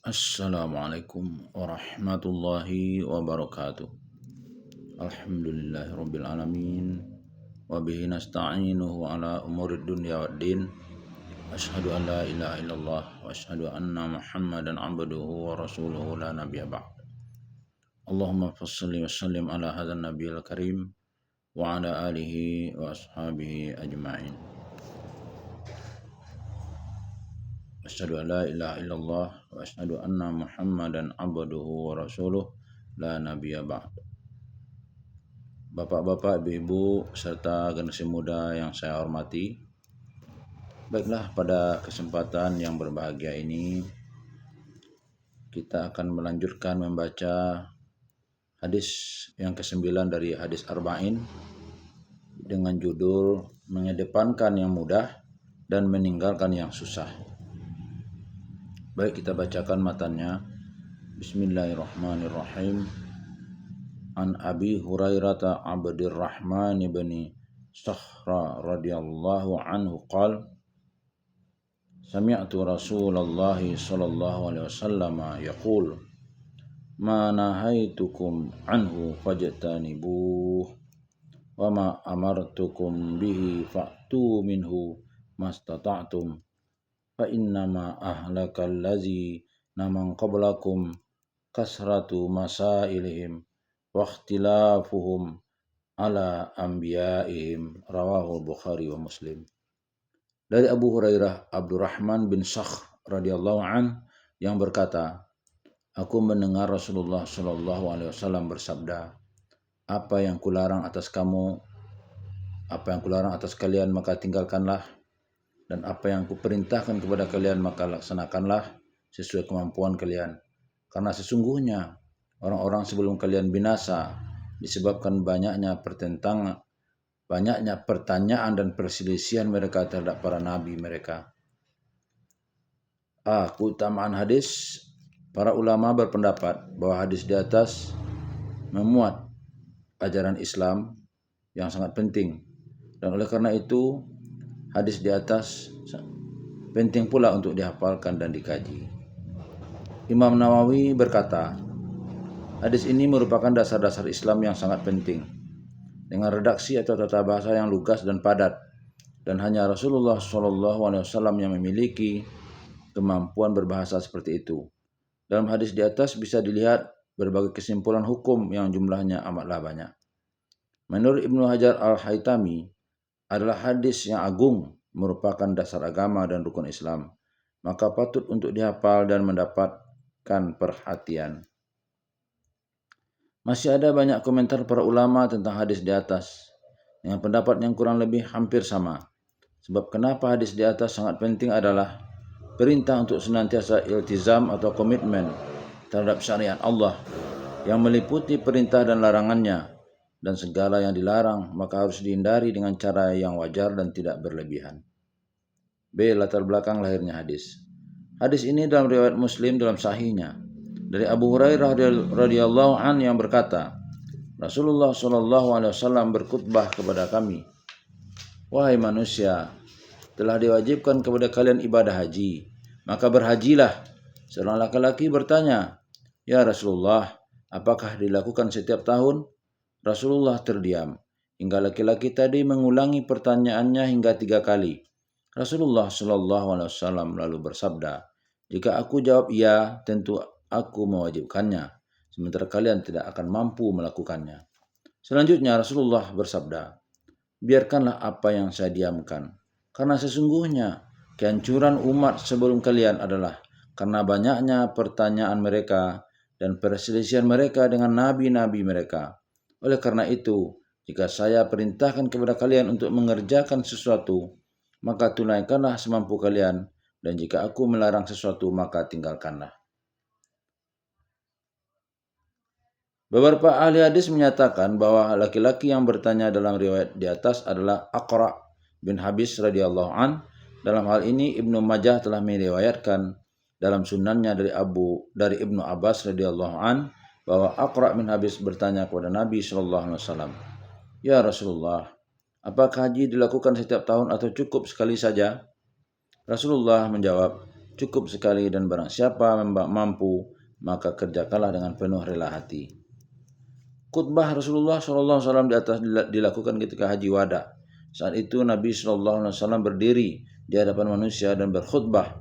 Assalamualaikum warahmatullahi wabarakatuh. Alhamdulillahirabbil alamin wa bihi nasta'inuhu ala umurid dunya waddin. Asyhadu an la ilaha illallah wa asyhadu anna Muhammadan abduhu wa rasuluhu la nabiyya ba'd. Allahumma shalli wa sallim ala hadzal nabiyil karim wa ala alihi wa ashabihi ajma'in. Asyhadu an la ilaha illallah wa asyhadu anna Muhammadan abduhu wa rasuluh la nabiyya ba'd. Bapak-bapak, ibu-ibu, serta generasi muda yang saya hormati. Baiklah, pada kesempatan yang berbahagia ini kita akan melanjutkan membaca hadis yang ke-9 dari hadis Arba'in dengan judul mengedepankan yang mudah dan meninggalkan yang susah. Baik, kita bacakan matanya. Bismillahirrahmanirrahim. An Abi Hurairah Abdurrahman bin Sakhra radhiyallahu anhu qala sami'tu Rasulullah sallallahu alaihi wasallam yaqul ma nahaitukum anhu fajtanibuh wa ma amartukum bihi fa'tu minhu mastata'tum fa innama ahlakal ladzi naman qablakum kasratu masailihim wa ikhtilafuhum ala anbiya'ihim. Rawahu Bukhari wa Muslim. Dari Abu Hurairah Abdurrahman bin Sakhr radhiyallahu an yang berkata, aku mendengar Rasulullah sallallahu alaihi wasallam bersabda, apa yang kularang atas kalian maka tinggalkanlah, dan apa yang kuperintahkan kepada kalian maka laksanakanlah sesuai kemampuan kalian. Karena sesungguhnya orang-orang sebelum kalian binasa disebabkan banyaknya pertanyaan dan perselisihan mereka terhadap para nabi mereka. Keutamaan hadis. Para ulama berpendapat bahwa hadis di atas memuat ajaran Islam yang sangat penting, dan oleh karena itu hadis di atas penting pula untuk dihafalkan dan dikaji. Imam Nawawi berkata, hadis ini merupakan dasar-dasar Islam yang sangat penting, dengan redaksi atau tata bahasa yang lugas dan padat, dan hanya Rasulullah SAW yang memiliki kemampuan berbahasa seperti itu. Dalam hadis di atas bisa dilihat berbagai kesimpulan hukum yang jumlahnya amatlah banyak. Menurut Ibnu Hajar Al-Haytami, adalah hadis yang agung, merupakan dasar agama dan rukun Islam, maka patut untuk dihafal dan mendapatkan perhatian. Masih ada banyak komentar para ulama tentang hadis di atas, dengan pendapat yang kurang lebih hampir sama. Sebab kenapa hadis di atas sangat penting adalah perintah untuk senantiasa iltizam atau komitmen terhadap syariat Allah yang meliputi perintah dan larangannya, dan segala yang dilarang maka harus dihindari dengan cara yang wajar dan tidak berlebihan. B. Latar belakang lahirnya hadis. Hadis ini dalam riwayat Muslim dalam sahihnya dari Abu Hurairah radhiyallahu an yang berkata, Rasulullah sallallahu alaihi wasallam berkhutbah kepada kami, wahai manusia, telah diwajibkan kepada kalian ibadah haji, maka berhajilah. Seorang laki-laki bertanya, ya Rasulullah, apakah dilakukan setiap tahun? Rasulullah terdiam hingga laki-laki tadi mengulangi pertanyaannya hingga 3 kali. Rasulullah sallallahu alaihi wasallam lalu bersabda, jika aku jawab iya, tentu aku mewajibkannya, sementara kalian tidak akan mampu melakukannya. Selanjutnya Rasulullah bersabda, biarkanlah apa yang saya diamkan, karena sesungguhnya kehancuran umat sebelum kalian adalah karena banyaknya pertanyaan mereka dan perselisihan mereka dengan nabi-nabi mereka. Oleh karena itu, jika saya perintahkan kepada kalian untuk mengerjakan sesuatu, maka tunaikanlah semampu kalian, dan jika aku melarang sesuatu, maka tinggalkanlah. Beberapa ahli hadis menyatakan bahwa laki-laki yang bertanya dalam riwayat di atas adalah Aqra bin Habis radhiyallahu an. Dalam hal ini Ibnu Majah telah meriwayatkan dalam sunannya dari Ibnu Abbas radhiyallahu an bahwa Aqra bin Habis bertanya kepada Nabi sallallahu alaihi wasallam, ya Rasulullah, apakah haji dilakukan setiap tahun atau cukup sekali saja? Rasulullah menjawab, cukup sekali, dan barang siapa mampu maka kerjakanlah dengan penuh rela hati. Khutbah Rasulullah SAW di atas dilakukan ketika haji wada. Saat itu Nabi SAW berdiri di hadapan manusia dan berkhutbah,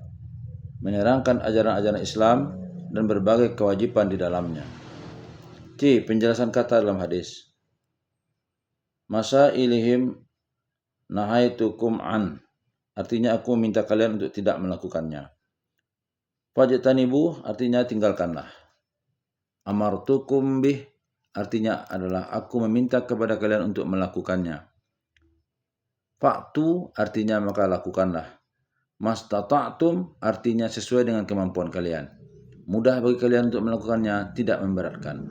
menerangkan ajaran-ajaran Islam dan berbagai kewajiban di dalamnya. C. Penjelasan kata dalam hadis. Masa ilihim nahaitukum an, artinya aku minta kalian untuk tidak melakukannya. Fajtanibu, artinya tinggalkanlah. Amartukum bih, artinya adalah aku meminta kepada kalian untuk melakukannya. Fa'tu, artinya maka lakukanlah. Mastata'tum, artinya sesuai dengan kemampuan kalian. Mudah bagi kalian untuk melakukannya, tidak memberatkan.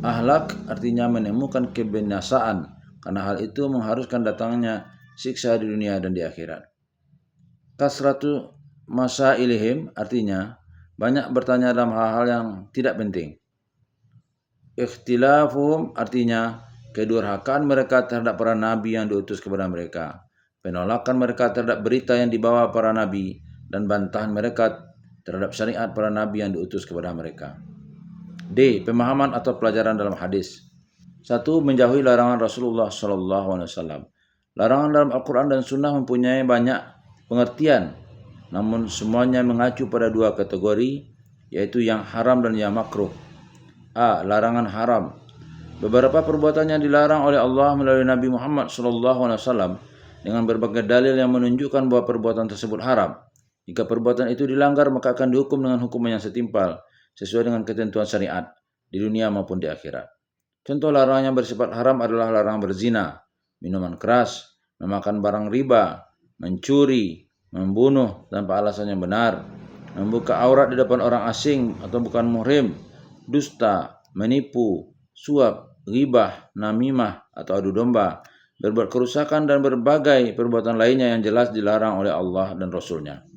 Ahlak, artinya menemukan kebinasaan, karena hal itu mengharuskan datangnya siksa di dunia dan di akhirat. Kasratu masailihim, artinya banyak bertanya dalam hal-hal yang tidak penting. Ikhtilafuhum, artinya kedurhakaan mereka terhadap para nabi yang diutus kepada mereka. Penolakan mereka terhadap berita yang dibawa para nabi, dan bantahan mereka terhadap syariat para nabi yang diutus kepada mereka. D. Pemahaman atau pelajaran dalam hadis. 1. Menjauhi larangan Rasulullah SAW. Larangan dalam Al-Quran dan Sunnah mempunyai banyak pengertian, namun semuanya mengacu pada dua kategori, yaitu yang haram dan yang makruh. A. Larangan haram. Beberapa perbuatan yang dilarang oleh Allah melalui Nabi Muhammad SAW dengan berbagai dalil yang menunjukkan bahwa perbuatan tersebut haram. Jika perbuatan itu dilanggar, maka akan dihukum dengan hukuman yang setimpal sesuai dengan ketentuan syariat di dunia maupun di akhirat. Contoh larangan yang bersifat haram adalah larangan berzina, minuman keras, memakan barang riba, mencuri, membunuh tanpa alasan yang benar, membuka aurat di depan orang asing atau bukan muhrim, dusta, menipu, suap, ghibah, namimah atau adu domba, berbuat kerusakan, dan berbagai perbuatan lainnya yang jelas dilarang oleh Allah dan Rasul-Nya.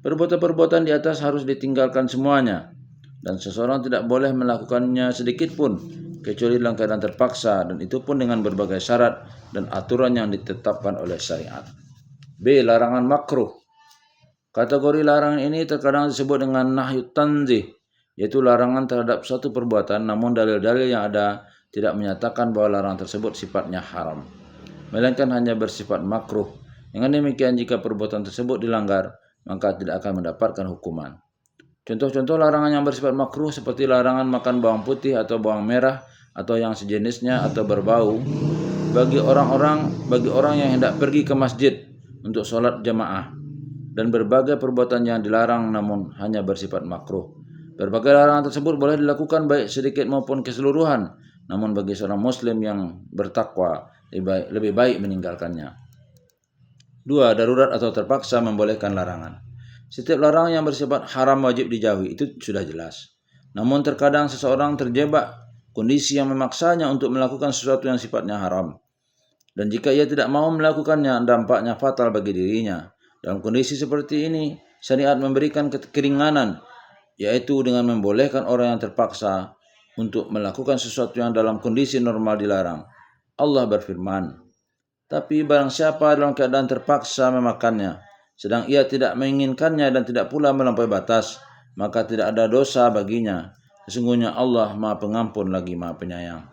Perbuatan-perbuatan di atas harus ditinggalkan semuanya, dan seseorang tidak boleh melakukannya sedikit pun, kecuali dalam keadaan terpaksa, dan itu pun dengan berbagai syarat dan aturan yang ditetapkan oleh syariat. B. Larangan makruh. Kategori larangan ini terkadang disebut dengan nahyu tanzih, yaitu larangan terhadap suatu perbuatan, namun dalil-dalil yang ada tidak menyatakan bahwa larangan tersebut sifatnya haram, melainkan hanya bersifat makruh. Dengan demikian, jika perbuatan tersebut dilanggar, maka tidak akan mendapatkan hukuman. Contoh-contoh larangan yang bersifat makruh seperti larangan makan bawang putih atau bawang merah atau yang sejenisnya atau berbau bagi orang yang hendak pergi ke masjid untuk sholat jamaah, dan berbagai perbuatan yang dilarang namun hanya bersifat makruh. Berbagai larangan tersebut boleh dilakukan baik sedikit maupun keseluruhan, namun bagi seorang muslim yang bertakwa lebih baik meninggalkannya. 2. Darurat atau terpaksa membolehkan larangan. Setiap larangan yang bersifat haram wajib dijauhi, itu sudah jelas. Namun terkadang seseorang terjebak kondisi yang memaksanya untuk melakukan sesuatu yang sifatnya haram, dan jika ia tidak mau melakukannya, dampaknya fatal bagi dirinya. Dalam kondisi seperti ini, syariat memberikan keringanan, yaitu dengan membolehkan orang yang terpaksa untuk melakukan sesuatu yang dalam kondisi normal dilarang. Allah berfirman, tapi barang siapa dalam keadaan terpaksa memakannya, sedang ia tidak menginginkannya dan tidak pula melampaui batas, maka tidak ada dosa baginya. Sesungguhnya Allah Maha Pengampun lagi Maha Penyayang.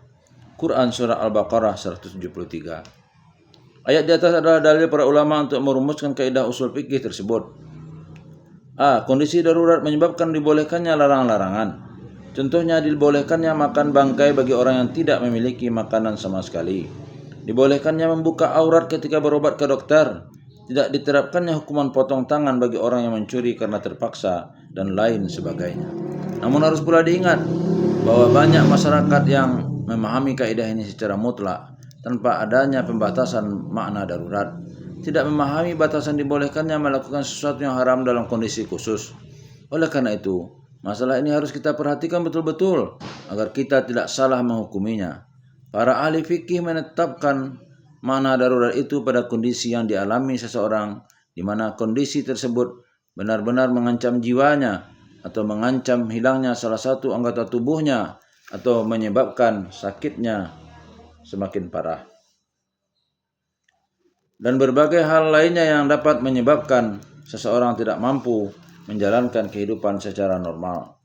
Quran Surah Al-Baqarah 173. Ayat di atas adalah dalil para ulama untuk merumuskan kaidah usul fikih tersebut. A. Kondisi darurat menyebabkan dibolehkannya larangan-larangan. Contohnya, dibolehkannya makan bangkai bagi orang yang tidak memiliki makanan sama sekali. Dibolehkannya membuka aurat ketika berobat ke dokter. Tidak diterapkannya hukuman potong tangan bagi orang yang mencuri karena terpaksa, dan lain sebagainya. Namun harus pula diingat bahwa banyak masyarakat yang memahami kaidah ini secara mutlak tanpa adanya pembatasan makna darurat, tidak memahami batasan dibolehkannya melakukan sesuatu yang haram dalam kondisi khusus. Oleh karena itu, masalah ini harus kita perhatikan betul-betul agar kita tidak salah menghukuminya. Para ahli fikih menetapkan makna darurat itu pada kondisi yang dialami seseorang, di mana kondisi tersebut benar-benar mengancam jiwanya atau mengancam hilangnya salah satu anggota tubuhnya atau menyebabkan sakitnya semakin parah, dan berbagai hal lainnya yang dapat menyebabkan seseorang tidak mampu menjalankan kehidupan secara normal.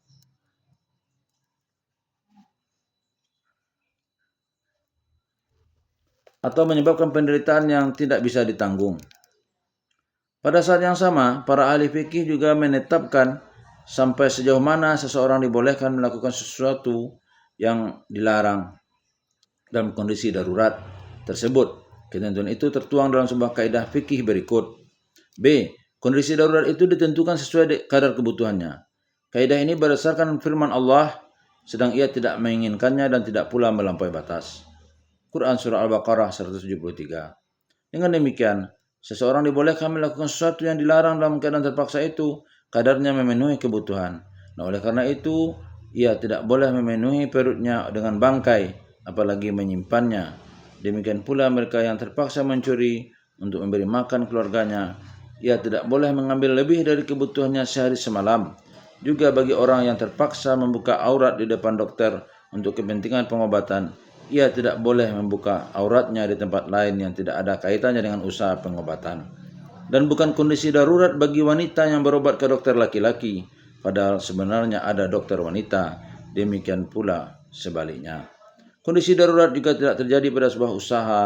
Atau menyebabkan penderitaan yang tidak bisa ditanggung. Pada saat yang sama, para ahli fikih juga menetapkan sampai sejauh mana seseorang dibolehkan melakukan sesuatu yang dilarang dalam kondisi darurat tersebut. Ketentuan itu tertuang dalam sebuah kaidah fikih berikut. B. Kondisi darurat itu ditentukan sesuai kadar kebutuhannya. Kaidah ini berdasarkan firman Allah, sedang ia tidak menginginkannya dan tidak pula melampaui batas. Quran Surah Al-Baqarah 173. Dengan demikian, seseorang dibolehkan melakukan sesuatu yang dilarang dalam keadaan terpaksa itu, kadarnya memenuhi kebutuhan. Nah, oleh karena itu, ia tidak boleh memenuhi perutnya dengan bangkai, apalagi menyimpannya. Demikian pula mereka yang terpaksa mencuri untuk memberi makan keluarganya, ia tidak boleh mengambil lebih dari kebutuhannya sehari semalam. Juga bagi orang yang terpaksa membuka aurat di depan dokter untuk kepentingan pengobatan, ia tidak boleh membuka auratnya di tempat lain yang tidak ada kaitannya dengan usaha pengobatan. Dan bukan kondisi darurat bagi wanita yang berobat ke dokter laki-laki, padahal sebenarnya ada dokter wanita. Demikian pula sebaliknya. Kondisi darurat juga tidak terjadi pada sebuah usaha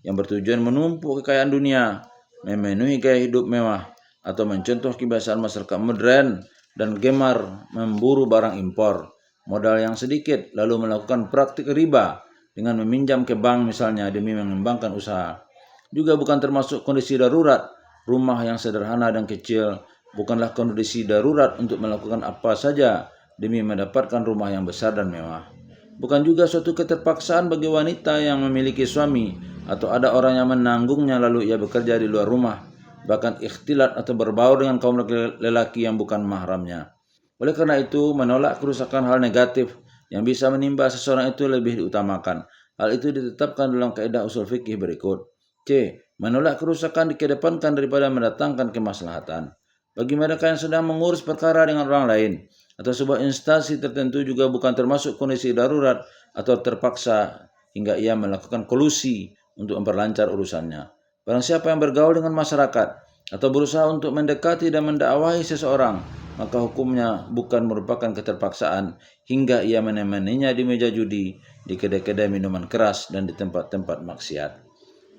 yang bertujuan menumpuk kekayaan dunia, memenuhi gaya hidup mewah, atau mencontoh kebiasaan masyarakat modern dan gemar memburu barang impor, modal yang sedikit, lalu melakukan praktik riba dengan meminjam ke bank misalnya demi mengembangkan usaha. Juga bukan termasuk kondisi darurat. Rumah yang sederhana dan kecil bukanlah kondisi darurat untuk melakukan apa saja demi mendapatkan rumah yang besar dan mewah. Bukan juga suatu keterpaksaan bagi wanita yang memiliki suami atau ada orang yang menanggungnya lalu ia bekerja di luar rumah, bahkan ikhtilat atau berbaur dengan kaum lelaki yang bukan mahramnya. Oleh karena itu, menolak kerusakan hal negatif yang bisa menimpa seseorang itu lebih diutamakan. Hal itu ditetapkan dalam kaidah usul fikih berikut. C. Menolak kerusakan dikedepankan daripada mendatangkan kemaslahatan. Bagi mereka yang sedang mengurus perkara dengan orang lain atau sebuah instansi tertentu juga bukan termasuk kondisi darurat atau terpaksa hingga ia melakukan kolusi untuk memperlancar urusannya. Barang siapa yang bergaul dengan masyarakat atau berusaha untuk mendekati dan mendakwahi seseorang, maka hukumnya bukan merupakan keterpaksaan hingga ia menemaninya di meja judi, di kedai-kedai minuman keras, dan di tempat-tempat maksiat.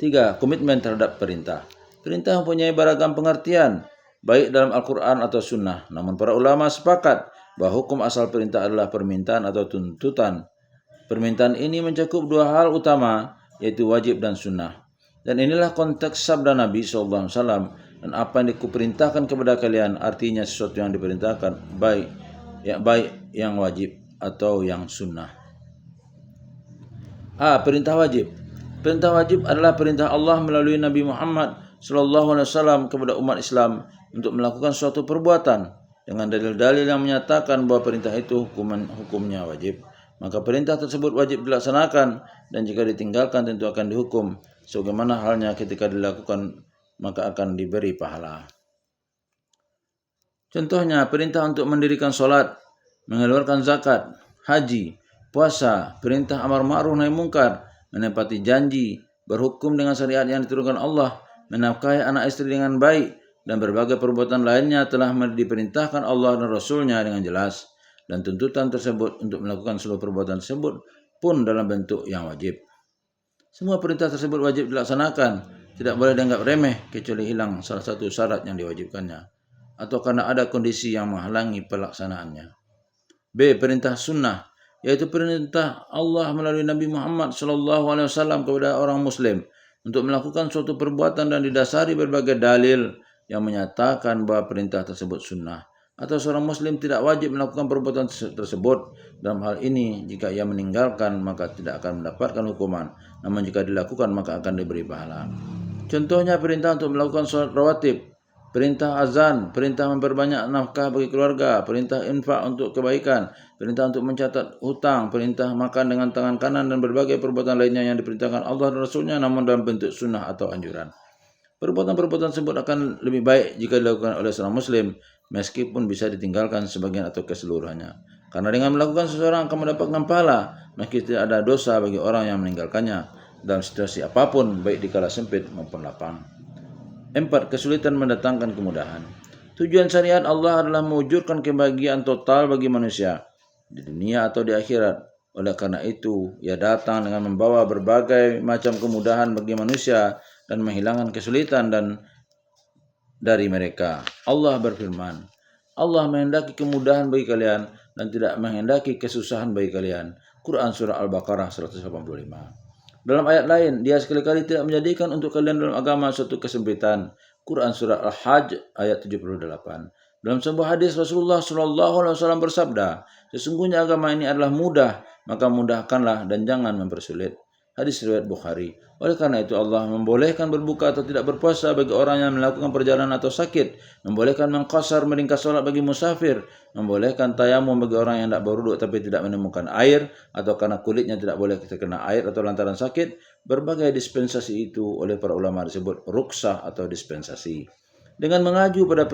3. Komitmen terhadap perintah. Perintah mempunyai beragam pengertian, baik dalam Al-Quran atau Sunnah. Namun para ulama sepakat bahwa hukum asal perintah adalah permintaan atau tuntutan. Permintaan ini mencakup dua hal utama, yaitu wajib dan sunnah. Dan inilah konteks sabda Nabi SAW. Dan apa yang dikuperintahkan kepada kalian artinya sesuatu yang diperintahkan, baik yang wajib atau yang sunnah. A. Perintah wajib. Perintah wajib adalah perintah Allah melalui Nabi Muhammad SAW kepada umat Islam untuk melakukan suatu perbuatan dengan dalil-dalil yang menyatakan bahwa perintah itu hukumnya wajib. Maka perintah tersebut wajib dilaksanakan, dan jika ditinggalkan tentu akan dihukum sebagaimana halnya ketika dilakukan, maka akan diberi pahala. Contohnya, perintah untuk mendirikan sholat, mengeluarkan zakat, haji, puasa, perintah amar ma'ruf nahi mungkar, menepati janji, berhukum dengan syariat yang diturunkan Allah, menafkahi anak istri dengan baik, dan berbagai perbuatan lainnya telah diperintahkan Allah dan Rasulnya dengan jelas. Dan tuntutan tersebut untuk melakukan seluruh perbuatan tersebut pun dalam bentuk yang wajib. Semua perintah tersebut wajib dilaksanakan, tidak boleh dianggap remeh kecuali hilang salah satu syarat yang diwajibkannya, atau karena ada kondisi yang menghalangi pelaksanaannya. B. Perintah sunnah, yaitu perintah Allah melalui Nabi Muhammad SAW kepada orang Muslim untuk melakukan suatu perbuatan dan didasari berbagai dalil yang menyatakan bahwa perintah tersebut sunnah, atau seorang Muslim tidak wajib melakukan perbuatan tersebut. Dalam hal ini, jika ia meninggalkan maka tidak akan mendapatkan hukuman, namun jika dilakukan maka akan diberi pahala. Contohnya perintah untuk melakukan sholat rawatib, perintah azan, perintah memperbanyak nafkah bagi keluarga, perintah infak untuk kebaikan, perintah untuk mencatat hutang, perintah makan dengan tangan kanan, dan berbagai perbuatan lainnya yang diperintahkan Allah dan Rasulnya namun dalam bentuk sunnah atau anjuran. Perbuatan-perbuatan tersebut akan lebih baik jika dilakukan oleh seorang Muslim, meskipun bisa ditinggalkan sebagian atau keseluruhannya. Karena dengan melakukan seseorang akan mendapatkan pahala, meski tidak ada dosa bagi orang yang meninggalkannya dalam situasi apapun, baik di kala sempit maupun lapang. 4. Kesulitan mendatangkan kemudahan. Tujuan syariat Allah adalah mewujudkan kebahagiaan total bagi manusia di dunia atau di akhirat. Oleh karena itu, ia datang dengan membawa berbagai macam kemudahan bagi manusia dan menghilangkan kesulitan dari mereka. Allah berfirman, Allah menghendaki kemudahan bagi kalian dan tidak menghendaki kesusahan bagi kalian. Quran Surah Al-Baqarah 185. Dalam ayat lain, dia sekali-kali tidak menjadikan untuk kalian dalam agama suatu kesempitan. Quran Surah Al-Hajj ayat 78. Dalam sebuah hadis Rasulullah SAW bersabda, sesungguhnya agama ini adalah mudah, maka mudahkanlah dan jangan mempersulit. Hadis riwayat Bukhari. Oleh karena itu Allah membolehkan berbuka atau tidak berpuasa bagi orang yang melakukan perjalanan atau sakit, membolehkan mengqasar meringkas salat bagi musafir, membolehkan tayamum bagi orang yang tidak berwudu tapi tidak menemukan air atau karena kulitnya tidak boleh terkena air atau lantaran sakit. Berbagai dispensasi itu oleh para ulama disebut ruksah atau dispensasi. Dengan mengacu pada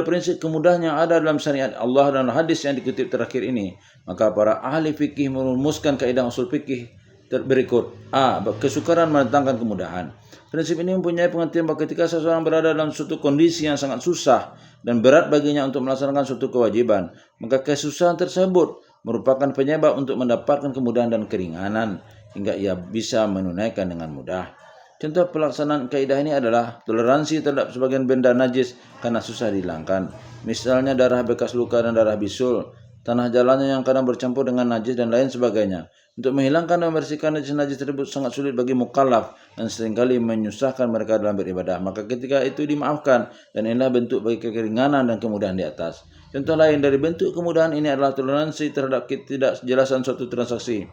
prinsip kemudahan yang ada dalam syariat Allah dan hadis yang dikutip terakhir ini, maka para ahli fikih merumuskan kaidah usul fikih berikut. A. Kesukaran mendatangkan kemudahan. Prinsip ini mempunyai pengertian bahwa ketika seseorang berada dalam suatu kondisi yang sangat susah dan berat baginya untuk melaksanakan suatu kewajiban, maka kesusahan tersebut merupakan penyebab untuk mendapatkan kemudahan dan keringanan hingga ia bisa menunaikan dengan mudah. Contoh pelaksanaan kaidah ini adalah toleransi terhadap sebagian benda najis karena susah dihilangkan. Misalnya darah bekas luka dan darah bisul, tanah jalannya yang kadang bercampur dengan najis dan lain sebagainya. Untuk menghilangkan dan membersihkan najis tersebut sangat sulit bagi mukallaf dan seringkali menyusahkan mereka dalam beribadah. Maka ketika itu dimaafkan dan inilah bentuk bagi keringanan dan kemudahan di atas. Contoh lain dari bentuk kemudahan ini adalah toleransi terhadap ketidakjelasan suatu transaksi.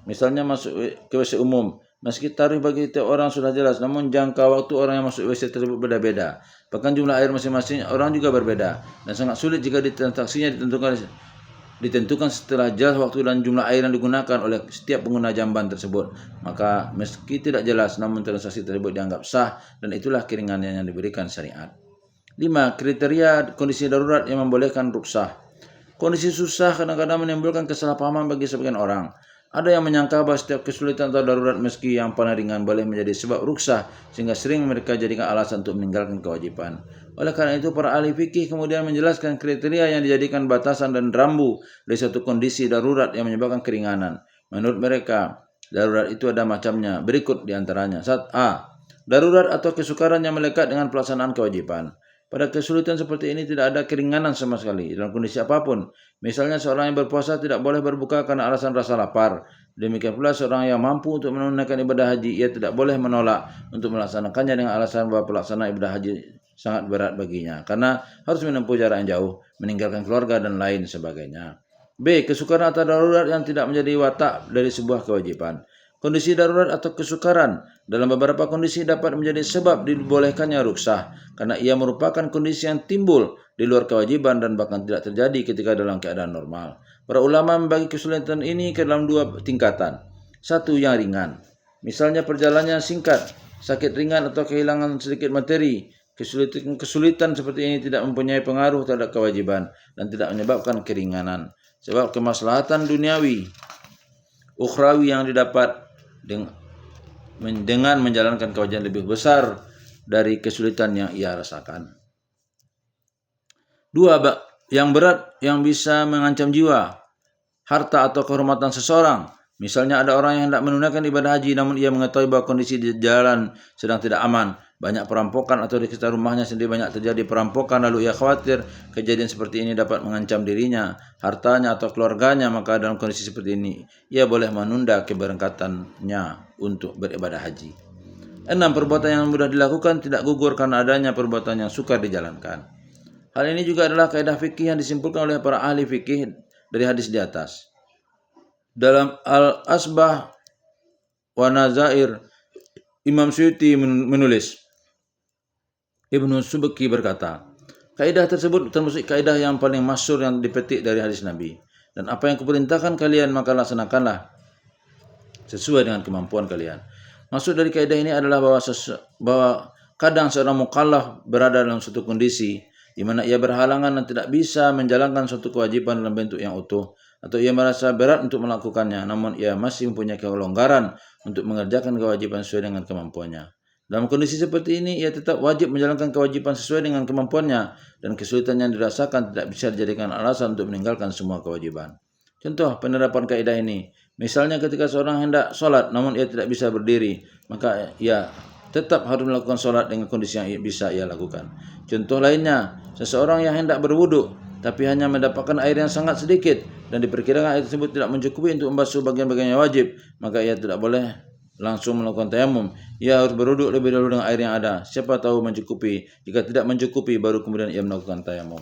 Misalnya masuk ke WC umum. Meski tarikh bagi setiap orang sudah jelas, namun jangka waktu orang yang masuk WC tersebut berbeda-beda. Bahkan jumlah air masing-masing orang juga berbeda. Dan sangat sulit jika transaksinya ditentukan setelah jelas waktu dan jumlah air yang digunakan oleh setiap pengguna jamban tersebut. Maka meski tidak jelas, namun transaksi tersebut dianggap sah dan itulah keringanan yang diberikan syariat. 5. Kriteria kondisi darurat yang membolehkan ruksah. Kondisi susah kadang-kadang menimbulkan kesalahpahaman bagi sebagian orang. Ada yang menyangka bahwa setiap kesulitan atau darurat meski yang paling ringan boleh menjadi sebab ruksah sehingga sering mereka jadikan alasan untuk meninggalkan kewajiban. Oleh karena itu para ahli fikih kemudian menjelaskan kriteria yang dijadikan batasan dan rambu dari suatu kondisi darurat yang menyebabkan keringanan. Menurut mereka, darurat itu ada macamnya. Berikut diantaranya. 1. Darurat atau kesukaran yang melekat dengan pelaksanaan kewajiban. Pada kesulitan seperti ini tidak ada keringanan sama sekali dalam kondisi apapun. Misalnya seorang yang berpuasa tidak boleh berbuka karena alasan rasa lapar. Demikian pula seorang yang mampu untuk menunaikan ibadah haji, ia tidak boleh menolak untuk melaksanakannya dengan alasan bahwa pelaksanaan ibadah haji sangat berat baginya karena harus menempuh jarak yang jauh, meninggalkan keluarga dan lain sebagainya. B. Kesukaran atau darurat yang tidak menjadi watak dari sebuah kewajiban. Kondisi darurat atau kesukaran dalam beberapa kondisi dapat menjadi sebab dibolehkannya ruksah karena ia merupakan kondisi yang timbul di luar kewajiban dan bahkan tidak terjadi ketika dalam keadaan normal. Para ulama membagi kesulitan ini ke dalam 2 tingkatan. 1. Yang ringan. Misalnya perjalanan singkat, sakit ringan atau kehilangan sedikit materi. Kesulitan seperti ini tidak mempunyai pengaruh terhadap kewajiban dan tidak menyebabkan keringanan. Sebab kemaslahatan duniawi, ukhrawi yang didapat dengan menjalankan kewajiban lebih besar dari kesulitan yang ia rasakan. 2. Yang berat yang bisa mengancam jiwa, harta atau kehormatan seseorang. Misalnya ada orang yang hendak menunaikan ibadah haji namun ia mengetahui bahwa kondisi di jalan sedang tidak aman. Banyak perampokan atau di sekitar rumahnya sendiri banyak terjadi perampokan, lalu ia khawatir kejadian seperti ini dapat mengancam dirinya, hartanya atau keluarganya. Maka dalam kondisi seperti ini ia boleh menunda keberangkatannya untuk beribadah haji. 6. Perbuatan yang mudah dilakukan tidak gugur karena adanya perbuatan yang sukar dijalankan. Hal ini juga adalah kaidah fikih yang disimpulkan oleh para ahli fikih dari hadis di atas. Dalam Al-Asbah wa Nazair, Imam Suyuti menulis, Ibnu Subki berkata, kaidah tersebut termasuk kaidah yang paling masyhur yang dipetik dari hadis Nabi. Dan apa yang kuperintahkan kalian maka laksanakanlah sesuai dengan kemampuan kalian. Maksud dari kaidah ini adalah bahwa kadang seorang mukallaf berada dalam suatu kondisi di mana ia berhalangan dan tidak bisa menjalankan suatu kewajiban dalam bentuk yang utuh, atau ia merasa berat untuk melakukannya, namun ia masih mempunyai kelonggaran untuk mengerjakan kewajiban sesuai dengan kemampuannya. Dalam kondisi seperti ini, ia tetap wajib menjalankan kewajiban sesuai dengan kemampuannya dan kesulitan yang dirasakan tidak bisa dijadikan alasan untuk meninggalkan semua kewajiban. Contoh penerapan kaidah ini, misalnya ketika seorang hendak sholat namun ia tidak bisa berdiri, maka ia tetap harus melakukan sholat dengan kondisi yang bisa ia lakukan. Contoh lainnya, seseorang yang hendak berwudu tapi hanya mendapatkan air yang sangat sedikit dan diperkirakan air tersebut tidak mencukupi untuk membasuh bagian-bagian yang wajib, maka ia tidak boleh langsung melakukan tayamum. Ia harus berwudu lebih dahulu dengan air yang ada. Siapa tahu mencukupi. Jika tidak mencukupi, baru kemudian ia melakukan tayamum.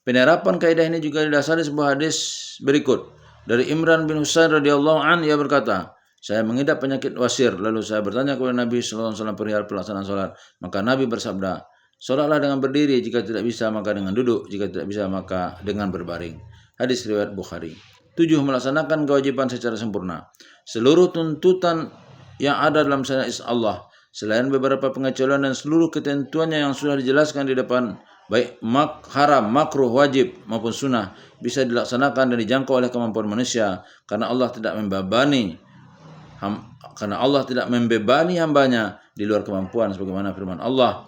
Penerapan kaidah ini juga didasari sebuah hadis berikut. Dari Imran bin Husain radhiyallahu an, ia berkata, saya mengidap penyakit wasir, lalu saya bertanya kepada Nabi sallallahu alaihi wasallam perihal pelaksanaan salat. Maka Nabi bersabda, salatlah dengan berdiri, jika tidak bisa maka dengan duduk, jika tidak bisa maka dengan berbaring. Hadis riwayat Bukhari. 7. Melaksanakan kewajiban secara sempurna. Seluruh tuntutan yang ada dalam syariat Allah, selain beberapa pengecualian dan seluruh ketentuannya yang sudah dijelaskan di depan, baik haram, makruh, wajib maupun sunnah, bisa dilaksanakan dan dijangkau oleh kemampuan manusia karena Allah tidak membebani hambanya di luar kemampuan, sebagaimana firman Allah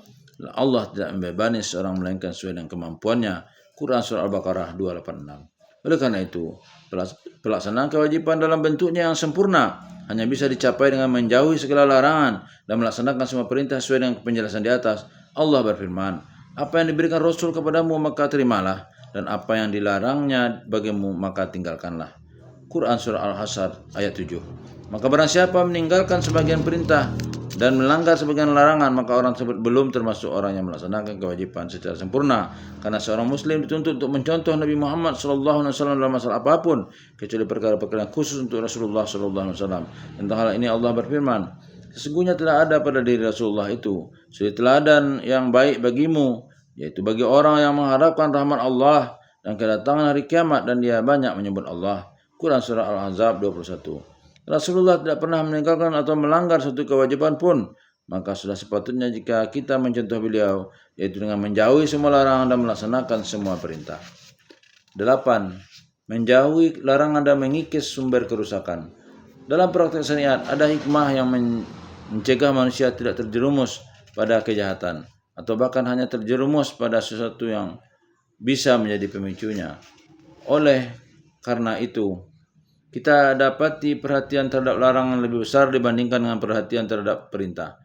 tidak membebani seorang melainkan sesuai dengan kemampuannya. Quran surah Al-Baqarah 286. Oleh karena itu, pelaksanaan kewajiban dalam bentuknya yang sempurna hanya bisa dicapai dengan menjauhi segala larangan dan melaksanakan semua perintah sesuai dengan penjelasan di atas. Allah berfirman, apa yang diberikan Rasul kepadamu maka terimalah, dan apa yang dilarangnya bagimu maka tinggalkanlah. Quran surah Al-Hasyr ayat 7. Maka barang siapa meninggalkan sebagian perintah dan melanggar sebagian larangan, maka orang tersebut belum termasuk orang yang melaksanakan kewajiban secara sempurna. Karena seorang muslim dituntut untuk mencontoh Nabi Muhammad sallallahu alaihi wasallam dalam masalah apapun, kecuali perkara-perkara khusus untuk Rasulullah sallallahu alaihi wasallam. Tentang hal ini Allah berfirman, sesungguhnya telah ada pada diri Rasulullah itu suri teladan yang baik bagimu, yaitu bagi orang yang mengharapkan rahmat Allah dan kedatangan hari kiamat dan dia banyak menyebut Allah. Quran surah Al-Ahzab 21. Rasulullah tidak pernah meninggalkan atau melanggar suatu kewajiban pun, maka sudah sepatutnya jika kita mencontoh beliau, yaitu dengan menjauhi semua larangan dan melaksanakan semua perintah. 8. Menjauhi larangan dan mengikis sumber kerusakan. Dalam praktek syariat ada hikmah yang mencegah manusia tidak terjerumus pada kejahatan atau bahkan hanya terjerumus pada sesuatu yang bisa menjadi pemicunya. Oleh karena itu, kita dapati perhatian terhadap larangan lebih besar dibandingkan dengan perhatian terhadap perintah.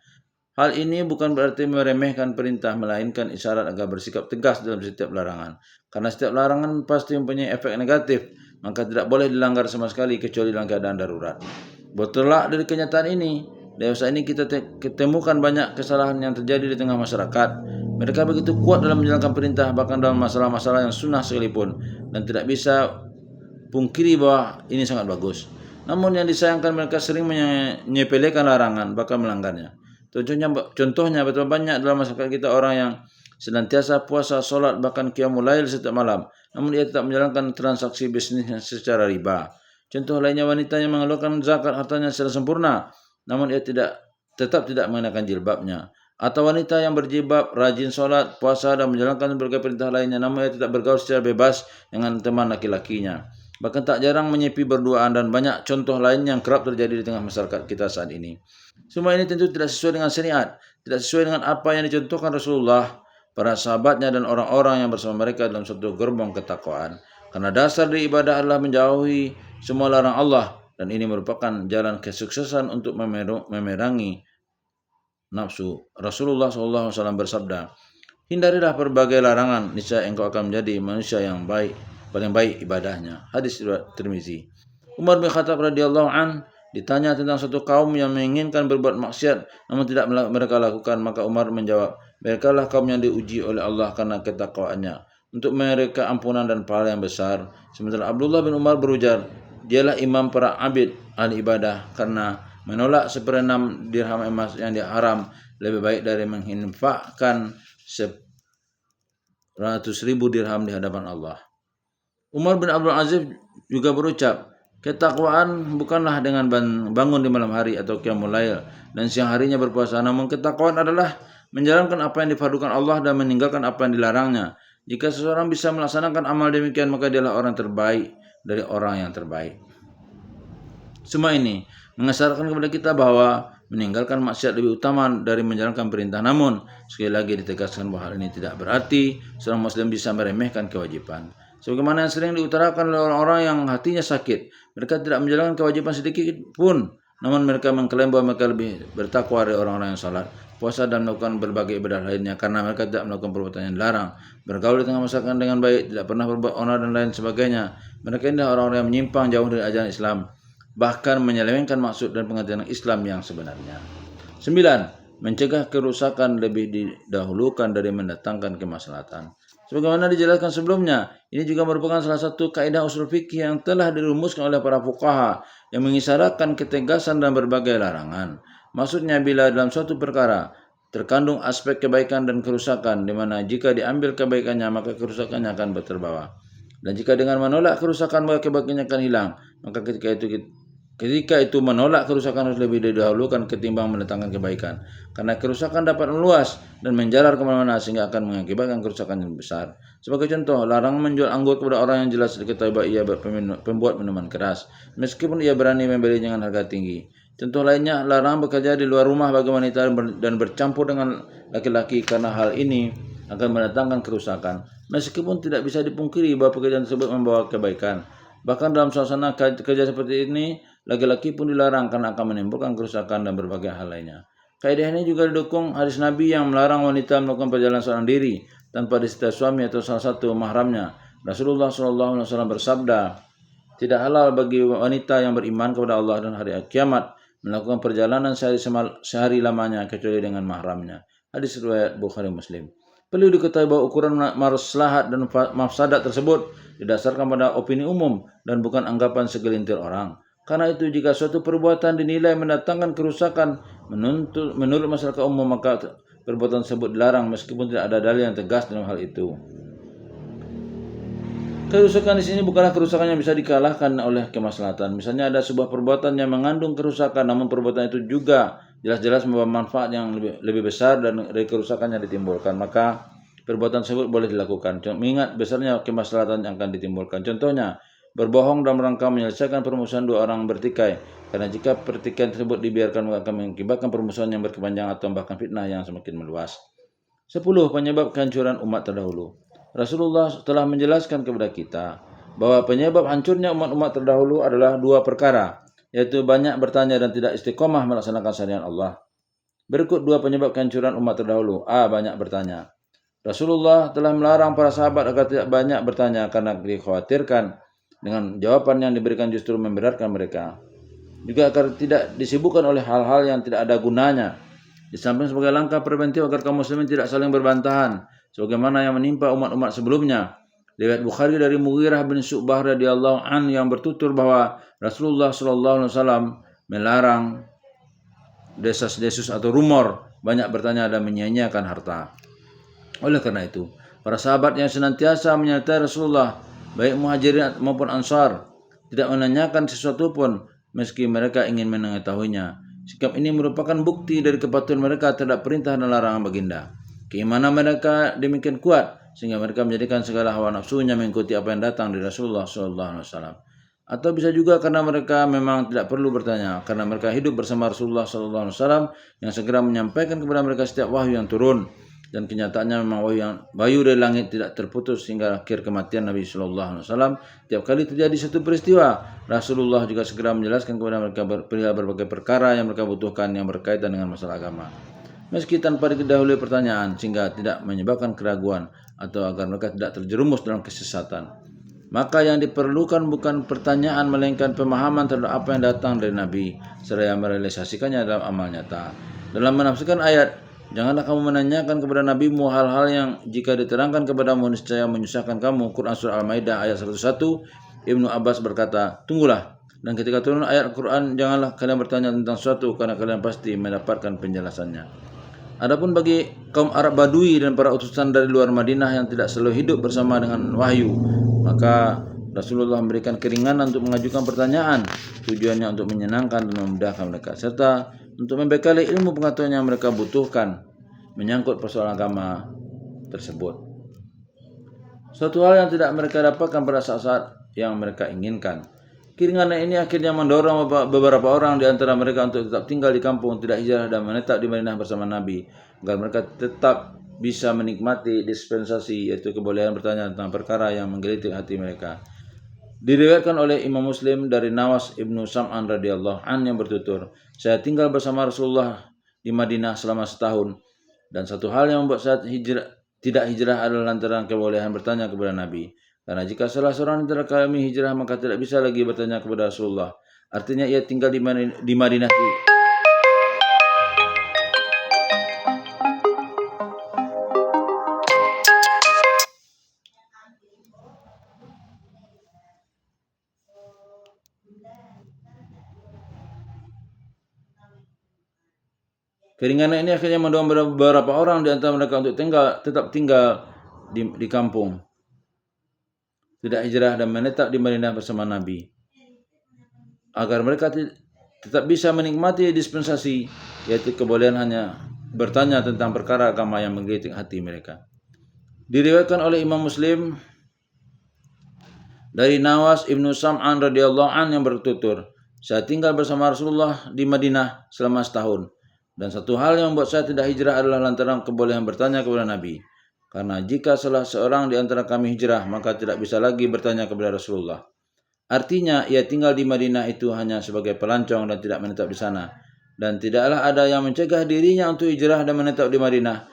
Hal ini bukan berarti meremehkan perintah, melainkan isyarat agar bersikap tegas dalam setiap larangan. Karena setiap larangan pasti mempunyai efek negatif, maka tidak boleh dilanggar sama sekali kecuali dalam keadaan darurat. Bertolak dari kenyataan ini, dewasa ini kita ketemukan banyak kesalahan yang terjadi di tengah masyarakat. Mereka begitu kuat dalam menjalankan perintah, bahkan dalam masalah-masalah yang sunnah sekalipun, dan tidak bisa pungkiri bahwa ini sangat bagus. Namun yang disayangkan mereka sering menyepelekan larangan, bahkan melanggarnya. Contohnya betapa banyak dalam masyarakat kita orang yang senantiasa puasa, sholat, bahkan qiyamul lail setiap malam, namun ia tetap menjalankan transaksi bisnisnya secara riba. Contoh lainnya wanita yang mengeluarkan zakat hartanya secara sempurna, namun ia tetap tidak mengenakan jilbabnya. Atau wanita yang berjilbab, rajin sholat, puasa, dan menjalankan berbagai perintah lainnya, namun ia tidak bergaul secara bebas dengan teman laki-lakinya. Bahkan tak jarang menyepi berduaan, dan banyak contoh lain yang kerap terjadi di tengah masyarakat kita saat ini. Semua ini tentu tidak sesuai dengan syariat, tidak sesuai dengan apa yang dicontohkan Rasulullah, para sahabatnya, dan orang-orang yang bersama mereka dalam suatu gerbong ketakwaan. Karena dasar dari ibadah adalah menjauhi semua larang Allah, dan ini merupakan jalan kesuksesan untuk memerangi nafsu. Rasulullah SAW bersabda, hindarilah berbagai larangan, niscaya engkau akan menjadi manusia yang paling baik ibadahnya. Hadis riwayat Tirmizi. Umar bin Khattab radhiyallahu an ditanya tentang suatu kaum yang menginginkan berbuat maksiat namun tidak mereka lakukan, maka Umar menjawab, merekalah kaum yang diuji oleh Allah karena ketakwaannya, untuk mereka ampunan dan pahala yang besar. Sementara Abdullah bin Umar berujar, dialah imam para abid ahli ibadah, karena menolak 1/6 dirham emas yang haram lebih baik dari menginfakkan 100.000 dirham di hadapan Allah. Umar bin Abdul Aziz juga berucap, ketakwaan bukanlah dengan bangun di malam hari atau qiyamul lail dan siang harinya berpuasa, namun ketakwaan adalah menjalankan apa yang difardukan Allah dan meninggalkan apa yang dilarangnya. Jika seseorang bisa melaksanakan amal demikian, maka dialah orang terbaik dari orang yang terbaik. Semua ini mengisyaratkan kepada kita bahwa meninggalkan maksiat lebih utama dari menjalankan perintah. Namun, sekali lagi ditegaskan bahwa hal ini tidak berarti seorang muslim bisa meremehkan kewajiban. Sebagaimana yang sering diutarakan oleh orang-orang yang hatinya sakit, mereka tidak menjalankan kewajiban sedikit pun, namun mereka mengklaim bahwa mereka lebih bertakwa dari orang-orang yang salat, puasa dan melakukan berbagai ibadah lainnya karena mereka tidak melakukan perbuatan yang dilarang, bergaul di tengah masyarakat dengan baik, tidak pernah berbuat onar dan lain sebagainya. Mereka ini orang-orang yang menyimpang jauh dari ajaran Islam, bahkan menyelewengkan maksud dan pengertian Islam yang sebenarnya. 9. Mencegah kerusakan lebih didahulukan dari mendatangkan kemaslahatan. Sebagaimana dijelaskan sebelumnya, ini juga merupakan salah satu kaidah usul fikih yang telah dirumuskan oleh para fuqaha yang mengisyaratkan ketegasan dan berbagai larangan. Maksudnya bila dalam suatu perkara terkandung aspek kebaikan dan kerusakan, di mana jika diambil kebaikannya maka kerusakannya akan terbawa. Dan jika dengan menolak kerusakan maka kebaikannya akan hilang, maka ketika itu menolak kerusakan harus lebih didahulukan ketimbang mendatangkan kebaikan. Karena kerusakan dapat meluas dan menjalar kemana-mana sehingga akan mengakibatkan kerusakan yang besar. Sebagai contoh, larangan menjual anggur kepada orang yang jelas diketahui bahwa ia pembuat minuman keras, meskipun ia berani membeli dengan harga tinggi. Contoh lainnya, larangan bekerja di luar rumah bagi wanita dan bercampur dengan laki-laki karena hal ini akan mendatangkan kerusakan. Meskipun tidak bisa dipungkiri bahwa pekerjaan tersebut membawa kebaikan. Bahkan dalam suasana kerja seperti ini, laki-laki pun dilarang karena akan menimbulkan kerusakan dan berbagai hal lainnya. Kaidah ini juga didukung hadis Nabi yang melarang wanita melakukan perjalanan seorang diri tanpa disertai suami atau salah satu mahramnya. Rasulullah SAW bersabda, tidak halal bagi wanita yang beriman kepada Allah dan hari kiamat melakukan perjalanan sehari lamanya kecuali dengan mahramnya. Hadis riwayat Bukhari Muslim. Perlu diketahui bahwa ukuran maslahat dan mafsadat tersebut didasarkan pada opini umum dan bukan anggapan segelintir orang. Karena itu jika suatu perbuatan dinilai mendatangkan kerusakan menurut masyarakat umum, maka perbuatan tersebut dilarang meskipun tidak ada dalil yang tegas dalam hal itu. Kerusakan di sini bukanlah kerusakan yang bisa dikalahkan oleh kemaslahatan. Misalnya ada sebuah perbuatan yang mengandung kerusakan, namun perbuatan itu juga jelas-jelas membawa manfaat yang lebih besar dan dari kerusakan yang ditimbulkan, maka perbuatan tersebut boleh dilakukan. Mengingat besarnya kemaslahatan yang akan ditimbulkan. Contohnya, berbohong dalam rangka menyelesaikan permusuhan dua orang bertikai. Karena jika pertikaian tersebut dibiarkan maka akan mengakibatkan permusuhan yang berkepanjangan atau bahkan fitnah yang semakin meluas. 10. Penyebab kehancuran umat terdahulu. Rasulullah telah menjelaskan kepada kita bahwa penyebab hancurnya umat-umat terdahulu adalah dua perkara, yaitu banyak bertanya dan tidak istiqomah melaksanakan syariat Allah. Berikut dua penyebab kehancuran umat terdahulu. A. Banyak bertanya. Rasulullah telah melarang para sahabat agar tidak banyak bertanya karena dikhawatirkan dengan jawaban yang diberikan justru memberatkan mereka. Juga agar tidak disibukkan oleh hal-hal yang tidak ada gunanya. Di samping sebagai langkah preventif agar kaum muslimin tidak saling berbantahan, sebagaimana yang menimpa umat-umat sebelumnya. Riwayat Bukhari dari Mughirah bin Syu'bah radhiyallahu an yang bertutur bahwa Rasulullah SAW melarang desas-desus atau rumor banyak bertanya dan menyia-nyiakan harta. Oleh karena itu, para sahabat yang senantiasa menyertai Rasulullah, baik muhajirin maupun ansar, tidak menanyakan sesuatu pun meski mereka ingin mengetahuinya. Sikap ini merupakan bukti dari kepatuhan mereka terhadap perintah dan larangan baginda. Keimanan mereka demikian kuat sehingga mereka menjadikan segala hawa nafsunya mengikuti apa yang datang dari Rasulullah SAW. Atau bisa juga karena mereka memang tidak perlu bertanya, karena mereka hidup bersama Rasulullah SAW yang segera menyampaikan kepada mereka setiap wahyu yang turun. Dan kenyataannya memang wahyu dari langit tidak terputus hingga akhir kematian Nabi SAW. Tiap kali terjadi satu peristiwa, Rasulullah juga segera menjelaskan kepada mereka perihal berbagai perkara yang mereka butuhkan yang berkaitan dengan masalah agama. Meski tanpa didahului pertanyaan, sehingga tidak menyebabkan keraguan atau agar mereka tidak terjerumus dalam kesesatan. Maka yang diperlukan bukan pertanyaan melainkan pemahaman terhadap apa yang datang dari Nabi seraya merealisasikannya dalam amal nyata. Dalam menafsirkan ayat, janganlah kamu menanyakan kepada nabimu hal-hal yang jika diterangkan kepadamu niscaya menyusahkan kamu. Quran Surah Al-Maidah ayat 101. Ibnu Abbas berkata, tunggulah. Dan ketika turun ayat Quran, janganlah kalian bertanya tentang sesuatu karena kalian pasti mendapatkan penjelasannya. Adapun bagi kaum Arab Badui dan para utusan dari luar Madinah yang tidak selalu hidup bersama dengan wahyu, maka Rasulullah memberikan keringanan untuk mengajukan pertanyaan, tujuannya untuk menyenangkan dan memudahkan mereka, serta untuk membekali ilmu pengetahuan yang mereka butuhkan menyangkut persoalan agama tersebut. Suatu hal yang tidak mereka dapatkan pada saat-saat yang mereka inginkan. Keringanan ini akhirnya mendorong beberapa orang di antara mereka untuk tetap tinggal di kampung, tidak hijrah dan menetap di Madinah bersama Nabi, agar mereka tetap bisa menikmati dispensasi, yaitu kebolehan bertanya tentang perkara yang menggelitik hati mereka. Diriwayatkan oleh Imam Muslim dari Nawas ibnu Sam'an radhiyallahu an yang bertutur, saya tinggal bersama Rasulullah di Madinah selama setahun, dan satu hal yang membuat saya tidak hijrah adalah lantaran kebolehan bertanya kepada Nabi. Karena jika salah seorang antara kami hijrah, maka tidak bisa lagi bertanya kepada Rasulullah. Artinya ia tinggal di Madinah. Keringanan ini akhirnya mendorong beberapa orang di antara mereka untuk tetap tinggal di kampung, tidak hijrah dan menetap di Madinah bersama Nabi, agar mereka tetap bisa menikmati dispensasi, yaitu kebolehan hanya bertanya tentang perkara agama yang menggelitik hati mereka. Diriwayatkan oleh Imam Muslim dari Nawas ibnu Sam'an radhiyallahu an yang bertutur, saya tinggal bersama Rasulullah di Madinah selama setahun, dan satu hal yang membuat saya tidak hijrah adalah lantaran kebolehan bertanya kepada Nabi. Karena jika salah seorang di antara kami hijrah, maka tidak bisa lagi bertanya kepada Rasulullah. Artinya, ia tinggal di Madinah itu hanya sebagai pelancong dan tidak menetap di sana. Dan tidaklah ada yang mencegah dirinya untuk hijrah dan menetap di Madinah,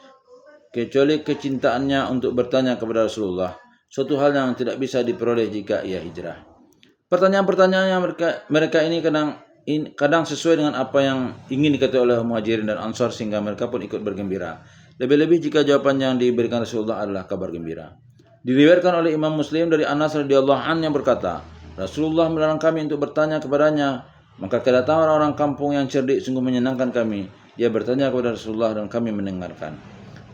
kecuali kecintaannya untuk bertanya kepada Rasulullah. Suatu hal yang tidak bisa diperoleh jika ia hijrah. Pertanyaan-pertanyaan yang mereka ini kadang sesuai dengan apa yang ingin diketahui oleh Muhajirin dan Ansar, sehingga mereka pun ikut bergembira. Lebih-lebih jika jawaban yang diberikan Rasulullah adalah kabar gembira. Diriwayatkan oleh Imam Muslim dari Anas radhiyallahu an yang berkata, Rasulullah melarang kami untuk bertanya kepadanya, maka kedatangan orang kampung yang cerdik sungguh menyenangkan kami. Dia bertanya kepada Rasulullah dan kami mendengarkan.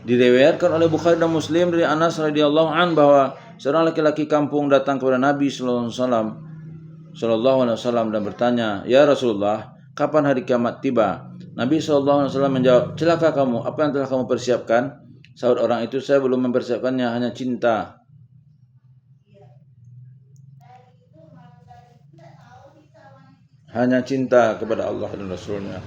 Diriwayatkan oleh Bukhari dan Muslim dari Anas radhiyallahu an bahwa seorang laki-laki kampung datang kepada Nabi sallallahu alaihi wasallam dan bertanya, "Ya Rasulullah, kapan hari kiamat tiba?" Nabi sallallahu alaihi wasallam menjawab, "Celaka kamu, apa yang telah kamu persiapkan?" Sahut orang itu, "Saya belum mempersiapkannya, hanya cinta." Hanya cinta kepada Allah dan Rasulnya.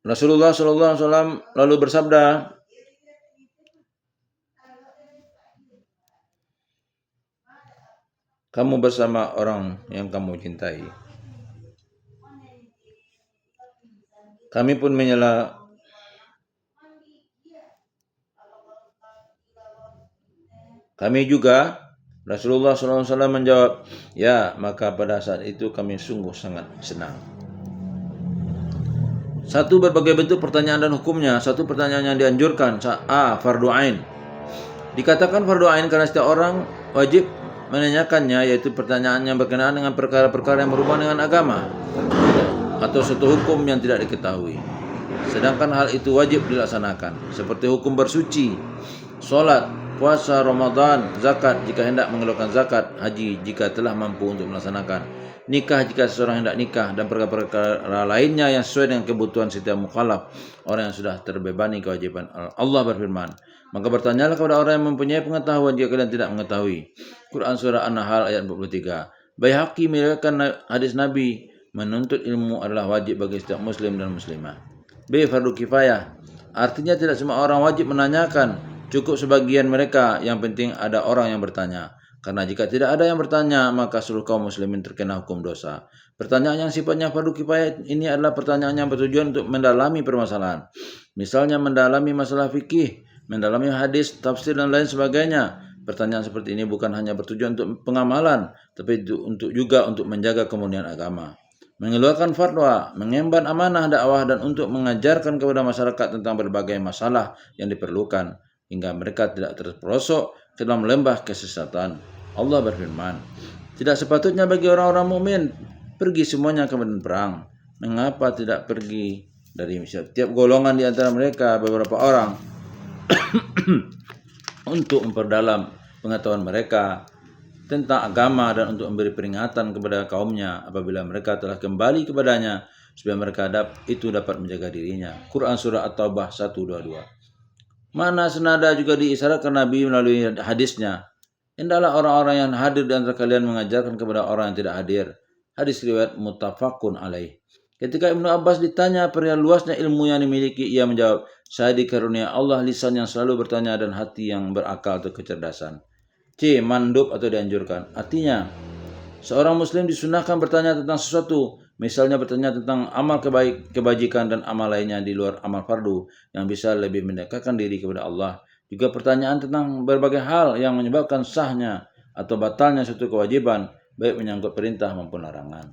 Rasulullah SAW lalu bersabda, kamu bersama orang yang kamu cintai. Kami pun menyela, kami juga. Rasulullah SAW menjawab, ya, maka pada saat itu kami sungguh sangat senang. Satu, berbagai bentuk pertanyaan dan hukumnya. Satu, pertanyaan yang dianjurkan. A. Fardu ain. Dikatakan fardu ain karena setiap orang wajib menanyakannya, yaitu pertanyaan yang berkenaan dengan perkara-perkara yang berhubungan dengan agama atau suatu hukum yang tidak diketahui. Sedangkan hal itu wajib dilaksanakan, seperti hukum bersuci, sholat, puasa, Ramadan, zakat jika hendak mengeluarkan zakat, haji jika telah mampu untuk melaksanakan, nikah jika seseorang hendak nikah, dan perkara-perkara lainnya yang sesuai dengan kebutuhan setiap mukallaf, orang yang sudah terbebani kewajiban. Allah berfirman, maka bertanyalah kepada orang yang mempunyai pengetahuan jika kalian tidak mengetahui. Quran Surah An-Nahl ayat 43. Baihaqi meriwayatkan hadis Nabi, menuntut ilmu adalah wajib bagi setiap muslim dan muslimah. B. Fardu kifayah. Artinya tidak semua orang wajib menanyakan, cukup sebagian mereka, yang penting ada orang yang bertanya. Karena jika tidak ada yang bertanya, maka seluruh kaum muslimin terkena hukum dosa. Pertanyaan yang sifatnya fardu kifayah ini adalah pertanyaan yang bertujuan untuk mendalami permasalahan. Misalnya mendalami masalah fikih, mendalami hadis, tafsir dan lain sebagainya. Pertanyaan seperti ini bukan hanya bertujuan untuk pengamalan, tapi juga untuk menjaga kemurnian agama, mengeluarkan fatwa, mengemban amanah dakwah, dan untuk mengajarkan kepada masyarakat tentang berbagai masalah yang diperlukan, hingga mereka tidak terperosok ke dalam lembah kesesatan. Allah berfirman, tidak sepatutnya bagi orang-orang mukmin pergi semuanya ke medan perang. Mengapa tidak pergi dari setiap golongan di antara mereka beberapa orang untuk memperdalam pengetahuan mereka tentang agama dan untuk memberi peringatan kepada kaumnya apabila mereka telah kembali kepadanya, supaya mereka itu dapat menjaga dirinya. Quran Surah At-Taubah 122. Mana senada juga diisyaratkan Nabi melalui hadisnya. Hendaklah orang-orang yang hadir di antara kalian mengajarkan kepada orang yang tidak hadir. Hadis riwayat muttafaqun alaih. Ketika Ibnu Abbas ditanya perihal luasnya ilmu yang dimiliki, ia menjawab, saya dikarunia Allah lisan yang selalu bertanya dan hati yang berakal atau kecerdasan. C. Mandub atau dianjurkan. Artinya, seorang muslim disunahkan bertanya tentang sesuatu, misalnya bertanya tentang amal kebajikan dan amal lainnya di luar amal fardu yang bisa lebih mendekatkan diri kepada Allah. Juga pertanyaan tentang berbagai hal yang menyebabkan sahnya atau batalnya suatu kewajiban, baik menyangkut perintah maupun larangan.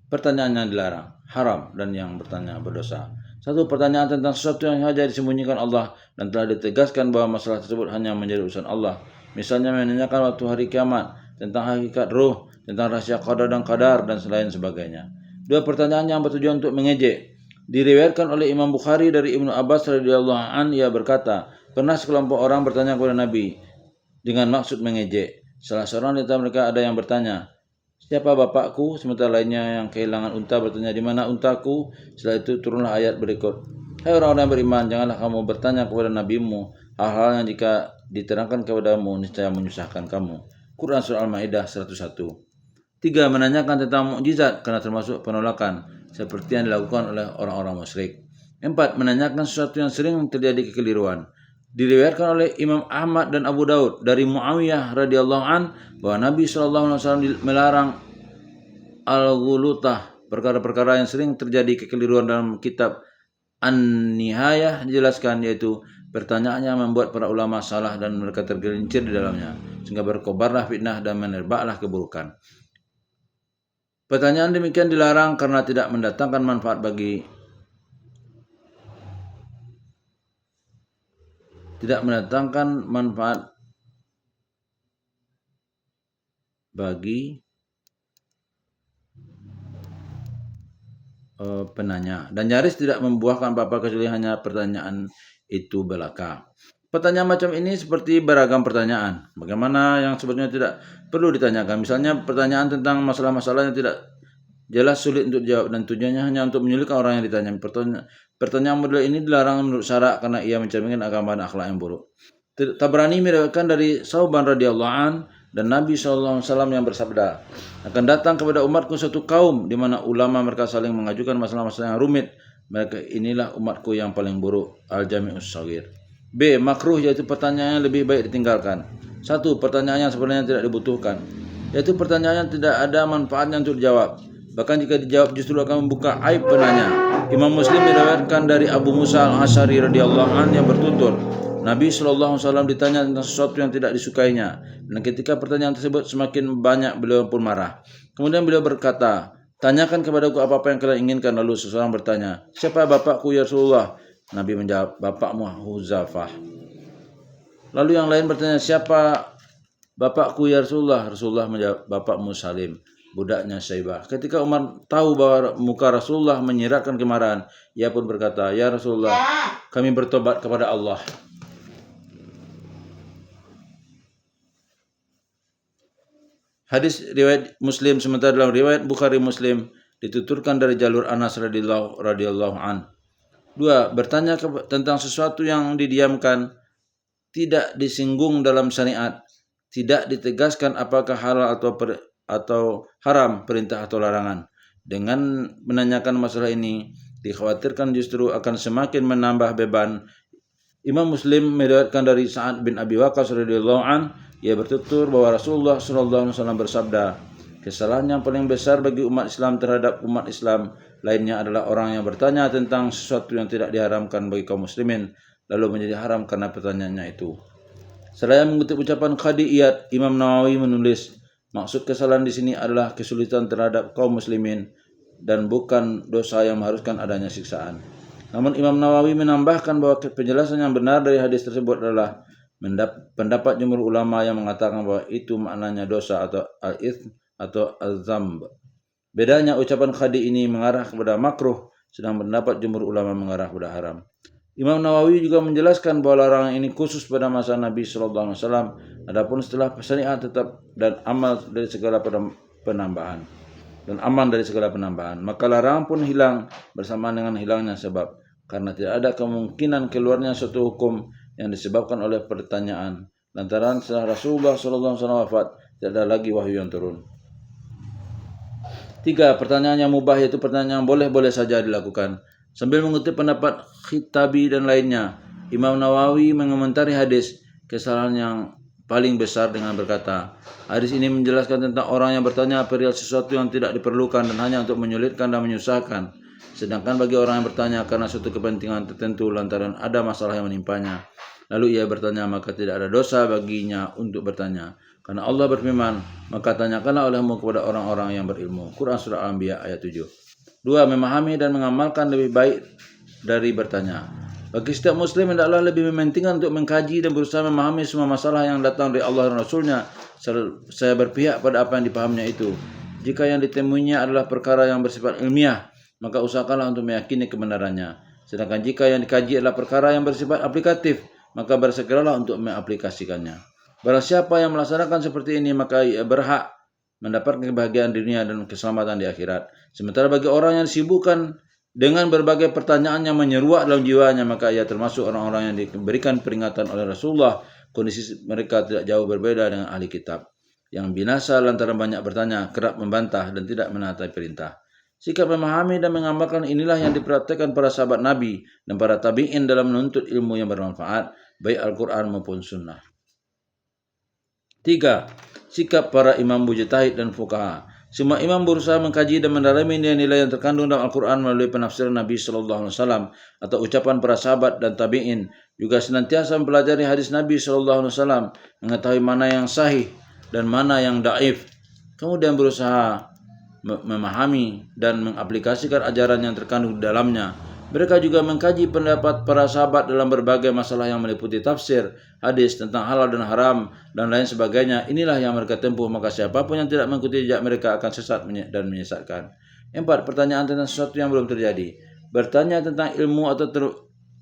Pertanyaan yang dilarang, haram, dan yang bertanya berdosa. Satu, pertanyaan tentang sesuatu yang saja disembunyikan Allah dan telah ditegaskan bahwa masalah tersebut hanya menjadi urusan Allah. Misalnya menanyakan waktu hari kiamat, tentang hakikat ruh, tentang rahasia qada dan qadar, dan selain sebagainya. Dua, pertanyaan yang bertujuan untuk mengejek. Diriwayatkan oleh Imam Bukhari dari Ibnu Abbas radhiyallahu an, ia berkata, pernah sekelompok orang bertanya kepada Nabi dengan maksud mengejek. Salah seorang di antara mereka ada yang bertanya, siapa bapakku? Sementara lainnya yang kehilangan unta bertanya, di mana untaku? Setelah itu turunlah ayat berikut. Hai orang-orang yang beriman, janganlah kamu bertanya kepada nabimu hal-hal yang jika diterangkan kepadamu niscaya menyusahkan kamu. Quran Surah Al-Maidah 101. 3. Menanyakan tentang mukjizat karena termasuk penolakan seperti yang dilakukan oleh orang-orang musyrik. 4. Menanyakan sesuatu yang sering terjadi kekeliruan. Diriwayatkan oleh Imam Ahmad dan Abu Daud dari Muawiyah radhiyallahu an bahwa Nabi SAW melarang al-ghulutah, perkara-perkara yang sering terjadi kekeliruan dalam kitab An-Nihayah dijelaskan, yaitu pertanyaan yang membuat para ulama salah dan mereka tergelincir di dalamnya, sehingga berkobarlah fitnah dan menerbaklah keburukan. Pertanyaan demikian dilarang karena tidak mendatangkan manfaat bagi penanya dan nyaris tidak membuahkan apa-apa kecuali hanya pertanyaan itu belaka. Pertanyaan macam ini seperti beragam pertanyaan, bagaimana yang sebetulnya tidak perlu ditanyakan. Misalnya pertanyaan tentang masalah-masalah yang tidak jelas, sulit untuk dijawab, dan tujuannya hanya untuk menyulitkan orang yang ditanya. Pertanyaan model ini dilarang menurut syarak karena ia mencerminkan agama dan akhlak yang buruk. Tabrani meriwayatkan dari Sauban radhiyallahu an dan Nabi SAW yang bersabda, akan datang kepada umatku satu kaum di mana ulama mereka saling mengajukan masalah-masalah yang rumit. Mereka inilah umatku yang paling buruk. Al-Jami'us Shaghir. B. Makruh, yaitu pertanyaan yang lebih baik ditinggalkan. 1. Pertanyaan yang sebenarnya tidak dibutuhkan, yaitu pertanyaan yang tidak ada manfaatnya untuk dijawab. Bahkan jika dijawab justru akan membuka aib penanya. Imam Muslim meriwayatkan dari Abu Musa Al-Asy'ari radhiyallahu an yang bertutur, Nabi SAW ditanya tentang sesuatu yang tidak disukainya, dan ketika pertanyaan tersebut semakin banyak beliau pun marah. Kemudian beliau berkata, tanyakan kepadaku apa-apa yang kalian inginkan. Lalu seseorang bertanya, siapa bapakku ya Rasulullah? Nabi menjawab, bapakmu Huzafah. Lalu yang lain bertanya, siapa bapakku ya Rasulullah? Rasulullah menjawab, bapakmu Salim, budaknya Syaibah. Ketika Umar tahu bahwa muka Rasulullah menyiratkan kemarahan, ia pun berkata, ya Rasulullah, kami bertobat kepada Allah. Hadis riwayat Muslim, sementara dalam riwayat Bukhari Muslim dituturkan dari jalur Anas radhiyallahu an. 2. Bertanya tentang sesuatu yang didiamkan, tidak disinggung dalam syariat, tidak ditegaskan apakah halal atau haram, perintah atau larangan. Dengan menanyakan masalah ini, dikhawatirkan justru akan semakin menambah beban. Imam Muslim meriwayatkan dari Sa'ad bin Abi Waqqas radhiyallahu an, ia bertutur bahwa Rasulullah SAW bersabda, kesalahan yang paling besar bagi umat Islam terhadap umat Islam lainnya adalah orang yang bertanya tentang sesuatu yang tidak diharamkan bagi kaum muslimin, lalu menjadi haram karena pertanyaannya itu. Seraya mengutip ucapan Qadi Iyad, Imam Nawawi menulis, maksud kesalahan di sini adalah kesulitan terhadap kaum muslimin dan bukan dosa yang mengharuskan adanya siksaan. Namun Imam Nawawi menambahkan bahwa penjelasan yang benar dari hadis tersebut adalah pendapat jumhur ulama yang mengatakan bahwa itu maknanya dosa atau al-itsm atau al-dzamb. Bedanya ucapan Qadi ini mengarah kepada makruh, sedang pendapat jumhur ulama mengarah kepada haram. Imam Nawawi juga menjelaskan bahwa larangan ini khusus pada masa Nabi SAW. Adapun setelah syariat tetap dan aman dari segala penambahan, maka larangan pun hilang bersamaan dengan hilangnya sebab. karena tidak ada kemungkinan keluarnya suatu hukum yang disebabkan oleh pertanyaan. Lantaran setelah Rasulullah SAW wafat, tidak ada lagi wahyu yang turun. 3. Pertanyaan yang mubah, yaitu pertanyaan yang boleh-boleh saja dilakukan. Sambil mengutip pendapat Khitabi dan lainnya, Imam Nawawi mengomentari hadis kesalahan yang paling besar dengan berkata, hadis ini menjelaskan tentang orang yang bertanya perihal sesuatu yang tidak diperlukan dan hanya untuk menyulitkan dan menyusahkan. Sedangkan bagi orang yang bertanya karena suatu kepentingan tertentu lantaran ada masalah yang menimpanya, lalu ia bertanya, maka tidak ada dosa baginya untuk bertanya. Karena Allah berfirman, maka tanyakanlah olehmu kepada orang-orang yang berilmu. Quran Surah Al-Anbiya ayat 7. 2. Memahami dan mengamalkan lebih baik dari bertanya. Bagi setiap muslim hendaklah lebih mementingkan untuk mengkaji dan berusaha memahami semua masalah yang datang dari Allah dan Rasulnya. Saya berpihak pada apa yang dipahaminya itu. Jika yang ditemuinya adalah perkara yang bersifat ilmiah, maka usahakanlah untuk meyakini kebenarannya. Sedangkan jika yang dikaji adalah perkara yang bersifat aplikatif, maka bersegeralah untuk mengaplikasikannya. Barang siapa yang melaksanakan seperti ini, maka ia berhak mendapatkan kebahagiaan di dunia dan keselamatan di akhirat. Sementara bagi orang yang disibukkan dengan berbagai pertanyaan yang menyeruak dalam jiwanya, maka ia termasuk orang-orang yang diberikan peringatan oleh Rasulullah. Kondisi mereka tidak jauh berbeda dengan ahli kitab yang binasa lantaran banyak bertanya, kerap membantah dan tidak menaati perintah. Sikap memahami dan mengamalkan inilah yang dipraktikkan para sahabat Nabi dan para tabi'in dalam menuntut ilmu yang bermanfaat, baik Al-Quran maupun Sunnah. 3. Sikap para imam mujtahid dan fuqaha. Semua imam berusaha mengkaji dan mendalami nilai-nilai yang terkandung dalam Al-Quran melalui penafsiran Nabi SAW atau ucapan para sahabat dan tabi'in. Juga senantiasa mempelajari hadis Nabi SAW, mengetahui mana yang sahih dan mana yang daif. Kemudian berusaha memahami dan mengaplikasikan ajaran yang terkandung di dalamnya. Mereka juga mengkaji pendapat para sahabat dalam berbagai masalah yang meliputi tafsir, hadis tentang halal dan haram, dan lain sebagainya. Inilah yang mereka tempuh, maka siapapun yang tidak mengikuti jejak mereka akan sesat dan menyesatkan. 4. Pertanyaan tentang sesuatu yang belum terjadi. Bertanya tentang ilmu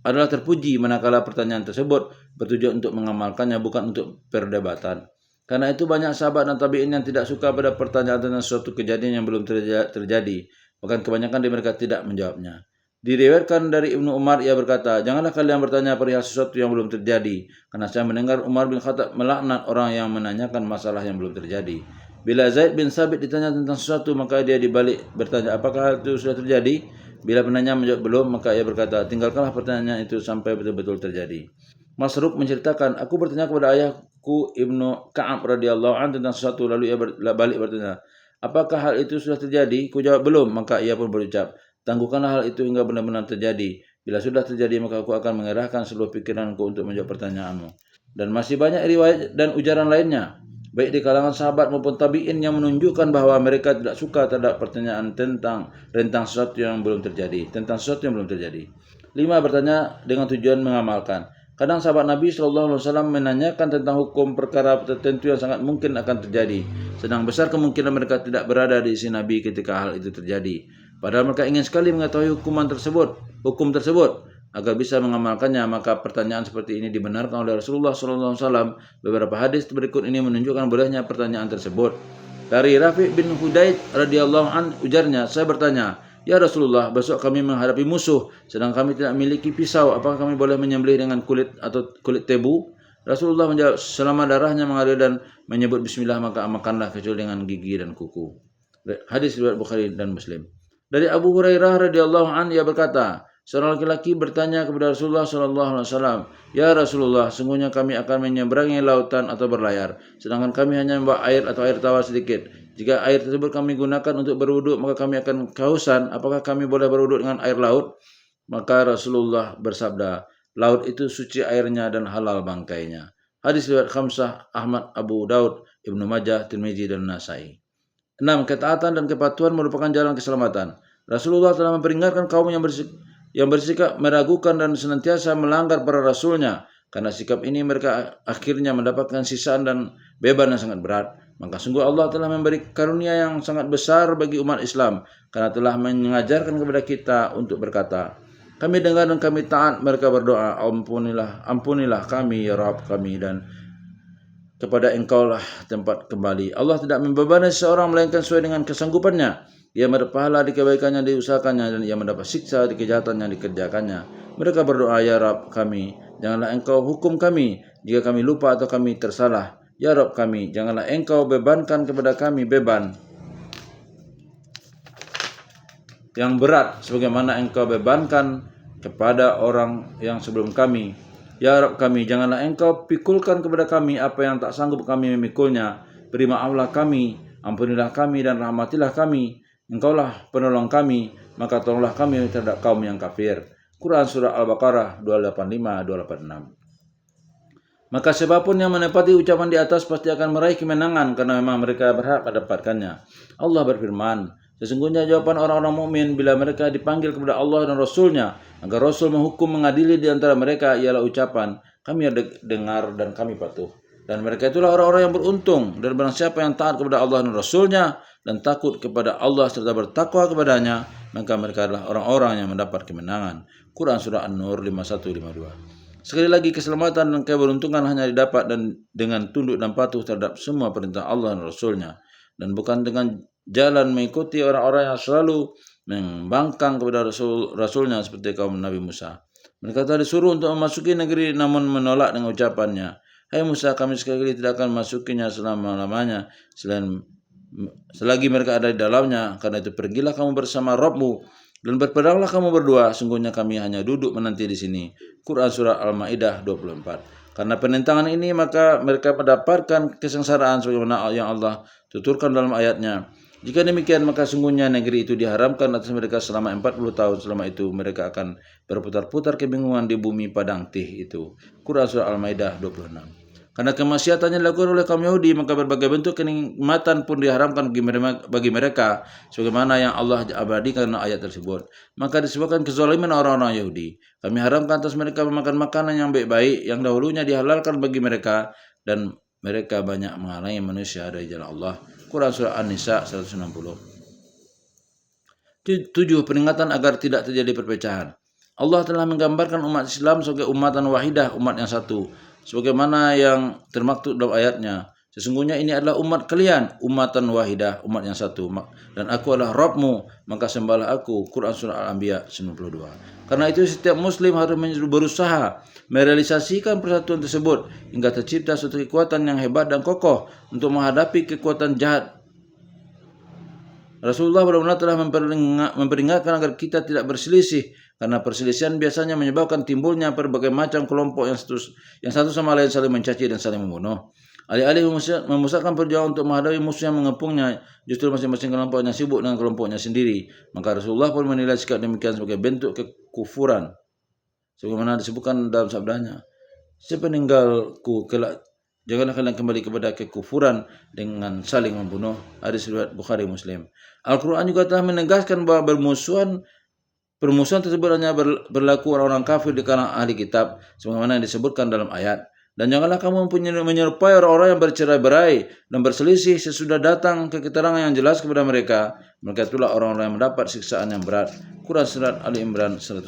adalah terpuji, manakala pertanyaan tersebut bertujuan untuk mengamalkannya, bukan untuk perdebatan. Karena itu banyak sahabat dan tabi'in yang tidak suka pada pertanyaan tentang suatu kejadian yang belum terjadi. Bahkan kebanyakan dari mereka tidak menjawabnya. Diriwayatkan dari Ibnu Umar, ia berkata, janganlah kalian bertanya perihal sesuatu yang belum terjadi, karena saya mendengar Umar bin Khattab melaknat orang yang menanyakan masalah yang belum terjadi. Bila Zaid bin Sabit ditanya tentang sesuatu, maka dia dibalik bertanya, apakah hal itu sudah terjadi? Bila penanya menjawab belum, maka ia berkata, tinggalkanlah pertanyaan itu sampai betul-betul terjadi. Masruq menceritakan, aku bertanya kepada ayahku Ibnu Ka'ab radhiyallahu anhu tentang sesuatu, lalu ia balik bertanya, apakah hal itu sudah terjadi? Ku jawab belum, maka ia pun berucap, tangguhkanlah hal itu hingga benar-benar terjadi. Bila sudah terjadi, maka aku akan mengerahkan seluruh pikiranku untuk menjawab pertanyaanmu. Dan masih banyak riwayat dan ujaran lainnya, baik di kalangan sahabat maupun tabi'in, yang menunjukkan bahwa mereka tidak suka terhadap pertanyaan tentang sesuatu yang belum terjadi. 5. Bertanya dengan tujuan mengamalkan. Kadang sahabat Nabi SAW menanyakan tentang hukum perkara tertentu yang sangat mungkin akan terjadi. Sedang besar kemungkinan mereka tidak berada di sisi Nabi ketika hal itu terjadi. Padahal mereka ingin sekali mengetahui hukum tersebut agar bisa mengamalkannya. Maka pertanyaan seperti ini dibenarkan oleh Rasulullah SAW. Beberapa hadis berikut ini menunjukkan bolehnya pertanyaan tersebut. Dari Rafi' bin Hudaid radhiyallahu an, ujarnya, saya bertanya, ya Rasulullah, besok kami menghadapi musuh, sedang kami tidak memiliki pisau, apakah kami boleh menyembelih dengan kulit tebu? Rasulullah menjawab, selama darahnya mengalir dan menyebut bismillah, maka makanlah kecuali dengan gigi dan kuku. Hadis riwayat Bukhari dan Muslim. Dari Abu Hurairah radhiyallahu an, ia berkata, seorang laki-laki bertanya kepada Rasulullah SAW, ya Rasulullah, sungguhnya kami akan menyeberangi lautan atau berlayar, sedangkan kami hanya membawa air atau air tawar sedikit. Jika air tersebut kami gunakan untuk berwuduk, maka kami akan kehausan. Apakah kami boleh berwuduk dengan air laut? Maka Rasulullah bersabda, laut itu suci airnya dan halal bangkainya. Hadis riwayat Khamsah, Ahmad, Abu Daud, Ibnu Majah, Tirmizi, dan Nasai. 6. Ketaatan dan kepatuhan merupakan jalan keselamatan. Rasulullah telah memperingatkan kaum yang bersikap meragukan dan senantiasa melanggar para rasulnya. Karena sikap ini mereka akhirnya mendapatkan sisaan dan beban yang sangat berat. Maka sungguh Allah telah memberi karunia yang sangat besar bagi umat Islam, karena telah mengajarkan kepada kita untuk berkata, kami dengar dan kami taat. Mereka berdoa, ampunilah kami ya Rabb kami, dan kepada Engkau lah tempat kembali. Allah tidak membebani seseorang melainkan sesuai dengan kesanggupannya. Ia mendapat pahala di kebaikannya diusahakannya, dan ia mendapat siksa di kejahatan yang dikerjakannya. Mereka berdoa, ya Rabb kami, janganlah engkau hukum kami jika kami lupa atau kami tersalah. Ya Rabb kami, janganlah engkau bebankan kepada kami beban yang berat sebagaimana engkau bebankan kepada orang yang sebelum kami. Ya Rabb kami, janganlah engkau pikulkan kepada kami apa yang tak sanggup kami memikulnya. Beri maaflah kami, ampunilah kami, dan rahmatilah kami. Engkaulah penolong kami, maka tolonglah kami terhadap kaum yang kafir. Quran Surah Al-Baqarah 285-286. Maka siapapun yang menepati ucapan di atas pasti akan meraih kemenangan, karena memang mereka berhak mendapatkannya. Allah berfirman, sesungguhnya jawaban orang-orang mukmin bila mereka dipanggil kepada Allah dan Rasul-Nya agar Rasul menghukum mengadili di antara mereka ialah ucapan, kami dengar dan kami patuh. Dan mereka itulah orang-orang yang beruntung. Dan barang siapa yang taat kepada Allah dan Rasul-Nya dan takut kepada Allah serta bertakwa kepadanya, maka mereka adalah orang-orang yang mendapat kemenangan. Quran Surah An-Nur 51-52. Sekali lagi, keselamatan dan keberuntungan hanya didapat dengan tunduk dan patuh terhadap semua perintah Allah dan Rasul-Nya, dan bukan dengan jalan mengikuti orang-orang yang selalu membangkang kepada Rasul-Nya seperti kaum Nabi Musa. Mereka telah disuruh untuk memasuki negeri namun menolak dengan ucapannya, hai Musa, kami sekali tidak akan memasukinya selama-lamanya selagi mereka ada di dalamnya. Karena itu pergilah kamu bersama Rabbmu dan berperanglah kamu berdua, sungguhnya kami hanya duduk menanti di sini. Quran Surah Al-Ma'idah 24. Karena penentangan ini maka mereka mendapatkan kesengsaraan sebagaimana yang Allah tuturkan dalam ayatnya. Jika demikian maka sungguhnya negeri itu diharamkan atas mereka selama 40 tahun. Selama itu mereka akan berputar-putar kebingungan di bumi padang tih itu. Quran Surah Al-Ma'idah 26. Karena kemaksiatannya dilakukan oleh kaum Yahudi, maka berbagai bentuk kenikmatan pun diharamkan bagi mereka, sebagaimana yang Allah abadikan dalam ayat tersebut. Maka disebabkan kezaliman orang-orang Yahudi, kami haramkan atas mereka memakan makanan yang baik-baik yang dahulunya dihalalkan bagi mereka, dan mereka banyak menghalangi manusia dari jalan Allah. Quran Surah An-Nisa 160. 7. Peringatan agar tidak terjadi perpecahan. Allah telah menggambarkan umat Islam sebagai umatan wahidah, umat yang satu, sebagaimana yang termaktub dalam ayatnya, sesungguhnya ini adalah umat kalian, umatan wahidah, umat yang satu, dan aku adalah Rabbmu, maka sembahlah aku. Quran Surah Al-Anbiya 92. Karena itu setiap muslim harus berusaha merealisasikan persatuan tersebut hingga tercipta suatu kekuatan yang hebat dan kokoh untuk menghadapi kekuatan jahat. Rasulullah benar-benar telah memperingatkan agar kita tidak berselisih, karena perselisihan biasanya menyebabkan timbulnya berbagai macam kelompok yang satu sama lain saling mencaci dan saling membunuh. Alih-alih memusatkan perjuangan untuk menghadapi musuh yang mengepungnya, justru masing-masing kelompoknya sibuk dengan kelompoknya sendiri. Maka Rasulullah pun menilai sikap demikian sebagai bentuk kekufuran, sebagaimana disebutkan dalam sabdanya, sepeninggalku kelak janganlah kalian kembali kepada kekufuran dengan saling membunuh. Hadis riwayat Bukhari Muslim. Al-Quran juga telah menegaskan bahwa permusuhan tersebut hanya berlaku orang-orang kafir di kalangan ahli kitab, sebagaimana yang disebutkan dalam ayat. Dan janganlah kamu menyerupai orang-orang yang bercerai-berai dan berselisih sesudah datang keterangan yang jelas kepada mereka. Mereka itulah orang-orang yang mendapat siksaan yang berat. Quran Surat Ali Imran 105.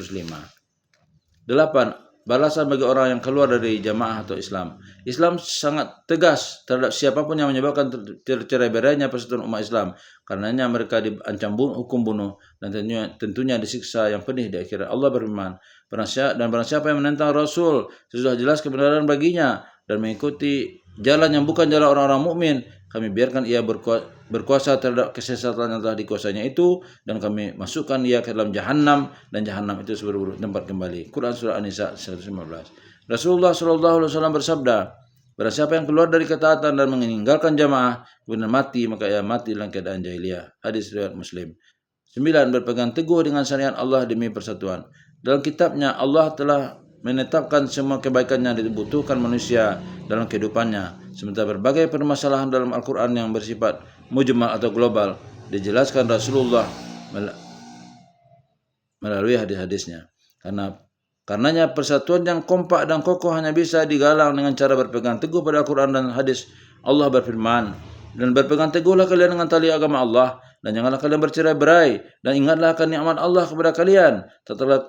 8. Balasan bagi orang yang keluar dari jamaah atau Islam. Islam sangat tegas terhadap siapapun yang menyebabkan tercerai-berainya persatuan umat Islam. Karenanya mereka diancam hukum bunuh dan tentunya disiksa yang pedih di akhirat. Allah berfirman, barang siapa yang menentang Rasul sesudah jelas kebenaran baginya dan mengikuti jalan yang bukan jalan orang-orang mukmin, kami biarkan ia berkuasa terhadap kesesatan yang telah dikuasainya itu, dan kami masukkan ia ke dalam jahanam, dan jahanam itu seburuk-buruk tempat kembali. Quran Surah An-Nisa 115. Rasulullah SAW bersabda, barang siapa yang keluar dari ketaatan dan meninggalkan jamaah kemudian mati, maka ia mati dalam keadaan jahiliyah. Hadis riwayat Muslim. 9. Berpegang teguh dengan syariat Allah demi persatuan. Dalam kitabnya Allah telah menetapkan semua kebaikan yang dibutuhkan manusia dalam kehidupannya, sementara berbagai permasalahan dalam Al-Quran yang bersifat mujmal atau global dijelaskan Rasulullah melalui hadis-hadisnya. Karenanya persatuan yang kompak dan kokoh hanya bisa digalang dengan cara berpegang teguh pada Al-Quran dan hadis. Allah berfirman, dan berpegang teguhlah kalian dengan tali agama Allah, dan janganlah kalian bercerai-berai, dan ingatlah akan nikmat Allah kepada kalian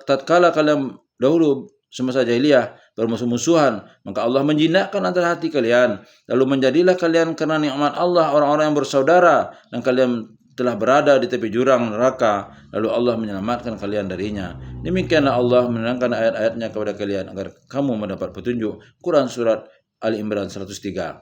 tatkala kalian dahulu semasa jahiliyah bermusuh-musuhan, maka Allah menjinakkan antara hati kalian, lalu menjadilah kalian karena nikmat Allah orang-orang yang bersaudara, dan kalian telah berada di tepi jurang neraka, lalu Allah menyelamatkan kalian darinya. Demikianlah Allah menerangkan ayat-ayatnya kepada kalian agar kamu mendapat petunjuk. Quran Surat Ali Imran 103.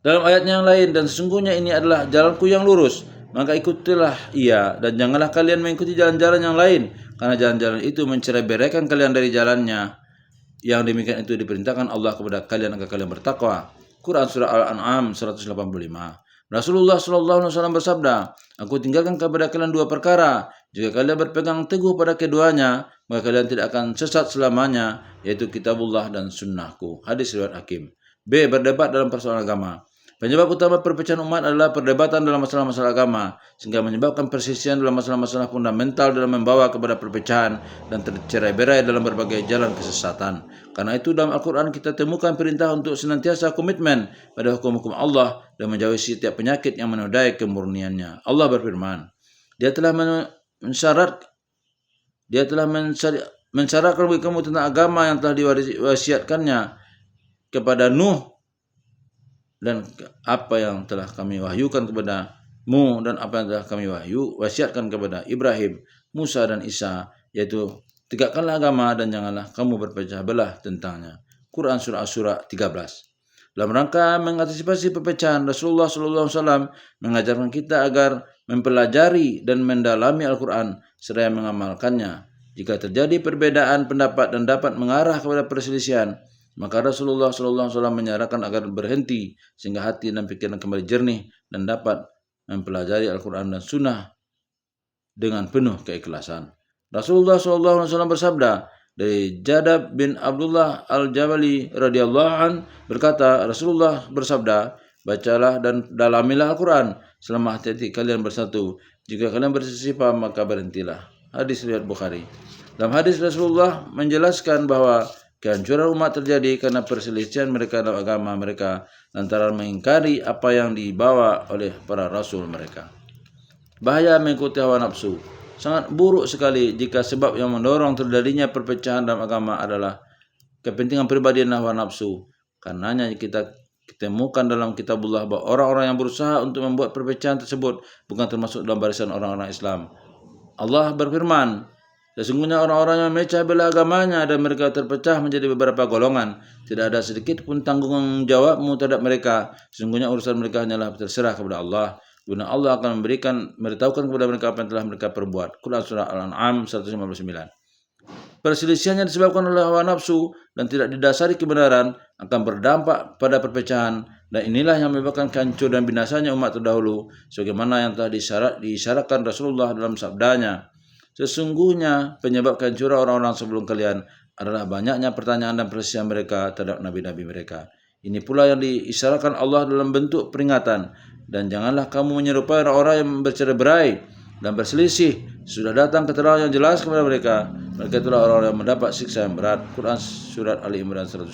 Dalam ayatnya yang lain, dan sesungguhnya ini adalah jalanku yang lurus, maka ikutilah ia, dan janganlah kalian mengikuti jalan-jalan yang lain, karena jalan-jalan itu mencerai-beraikan kalian dari jalannya. Yang demikian itu diperintahkan Allah kepada kalian agar kalian bertakwa. Quran Surah Al-An'am 185. Rasulullah SAW bersabda, aku tinggalkan kepada kalian dua perkara. Jika kalian berpegang teguh pada keduanya, maka kalian tidak akan sesat selamanya, yaitu kitabullah dan sunnahku. Hadis riwayat Hakim. B. Berdebat dalam persoalan agama. Penyebab utama perpecahan umat adalah perdebatan dalam masalah-masalah agama, sehingga menyebabkan perselisihan dalam masalah-masalah fundamental dalam membawa kepada perpecahan dan tercerai-berai dalam berbagai jalan kesesatan. Karena itu dalam Al-Quran kita temukan perintah untuk senantiasa komitmen pada hukum-hukum Allah dan menjauhi setiap penyakit yang menodai kemurniannya. Allah berfirman, Dia telah mensyaratkan bagi kamu tentang agama yang telah diwasiatkannya kepada Nuh, dan apa yang telah kami wahyukan kepadamu, dan apa yang telah kami wasiatkan kepada Ibrahim, Musa dan Isa, yaitu tegakkanlah agama dan janganlah kamu berpecah belah tentangnya. Quran Surah Asy-Syura 13. Dalam rangka mengantisipasi perpecahan, Rasulullah SAW mengajarkan kita agar mempelajari dan mendalami Al-Quran seraya mengamalkannya. Jika terjadi perbedaan pendapat dan dapat mengarah kepada perselisihan, maka Rasulullah SAW menyarankan agar berhenti sehingga hati dan pikiran kembali jernih dan dapat mempelajari Al-Quran dan Sunnah dengan penuh keikhlasan. Rasulullah SAW bersabda dari Jadab bin Abdullah Al-Jabali radhiyallahu an berkata, Rasulullah bersabda, bacalah dan dalamilah Al-Quran selama hati-hati kalian bersatu. Jika kalian berselisih paham maka berhentilah. Hadis riwayat Bukhari. Dalam hadis Rasulullah menjelaskan bahwa kehancuran umat terjadi karena perselisihan mereka dalam agama mereka lantaran mengingkari apa yang dibawa oleh para rasul mereka. Bahaya mengikuti hawa nafsu. Sangat buruk sekali jika sebab yang mendorong terjadinya perpecahan dalam agama adalah kepentingan pribadi dan hawa nafsu. Karenanya kita temukan dalam kitabullah bahwa orang-orang yang berusaha untuk membuat perpecahan tersebut bukan termasuk dalam barisan orang-orang Islam. Allah berfirman, sesungguhnya orang-orang yang memecah belah agamanya dan mereka terpecah menjadi beberapa golongan, tidak ada sedikit pun tanggung jawabmu terhadap mereka. Sesungguhnya urusan mereka hanyalah terserah kepada Allah. Guna Allah akan memberitahukan kepada mereka apa yang telah mereka perbuat. Quran Surah Al-An'am 159. Perselisihannya disebabkan oleh hawa nafsu dan tidak didasari kebenaran akan berdampak pada perpecahan, dan inilah yang menyebabkan hancur dan binasanya umat terdahulu, sebagaimana yang telah disyaratkan Rasulullah dalam sabdanya. Sesungguhnya penyebab kehancuran orang-orang sebelum kalian adalah banyaknya pertanyaan dan perselisihan mereka terhadap nabi-nabi mereka. Ini pula yang diisyaratkan Allah dalam bentuk peringatan, dan janganlah kamu menyerupai orang-orang yang bercerai-berai dan berselisih. Sudah datang keterangan yang jelas kepada mereka. Mereka itulah orang-orang yang mendapat siksa yang berat. Quran Surat Ali Imran 105.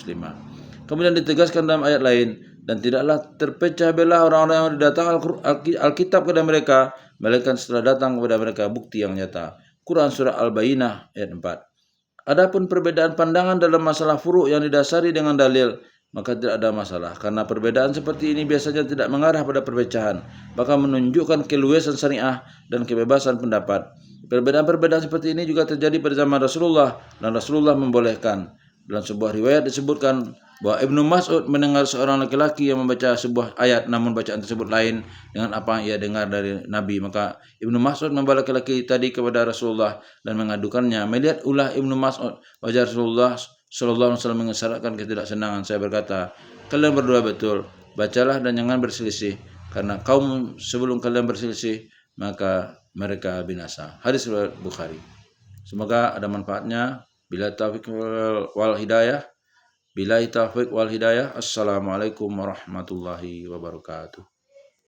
Kemudian ditegaskan dalam ayat lain, dan tidaklah terpecah belah orang-orang yang datang Alkitab kepada mereka, melainkan setelah datang kepada mereka bukti yang nyata. Quran Surah Al-Bayyinah ayat 4. Adapun perbedaan pandangan dalam masalah furu' yang didasari dengan dalil, maka tidak ada masalah, karena perbedaan seperti ini biasanya tidak mengarah pada perpecahan, bahkan menunjukkan keluasan syariah dan kebebasan pendapat. Perbedaan-perbedaan seperti ini juga terjadi pada zaman Rasulullah, dan Rasulullah membolehkan. Dalam sebuah riwayat disebutkan bahwa Ibnu Mas'ud mendengar seorang laki-laki yang membaca sebuah ayat namun bacaan tersebut lain dengan apa yang ia dengar dari Nabi. Maka Ibnu Mas'ud membawa laki-laki tadi kepada Rasulullah dan mengadukannya. Melihat ulah Ibnu Mas'ud, wajah Rasulullah sallallahu alaihi wasallam mengisyaratkan ketidaksenangan. Saya berkata, kalian berdua betul, bacalah dan jangan berselisih, karena kaum sebelum kalian berselisih maka mereka binasa. Hadis riwayat Bukhari. Semoga ada manfaatnya. Bila taufiq wal hidayah. Billahi taufiq wal hidayah. Assalamualaikum warahmatullahi wabarakatuh.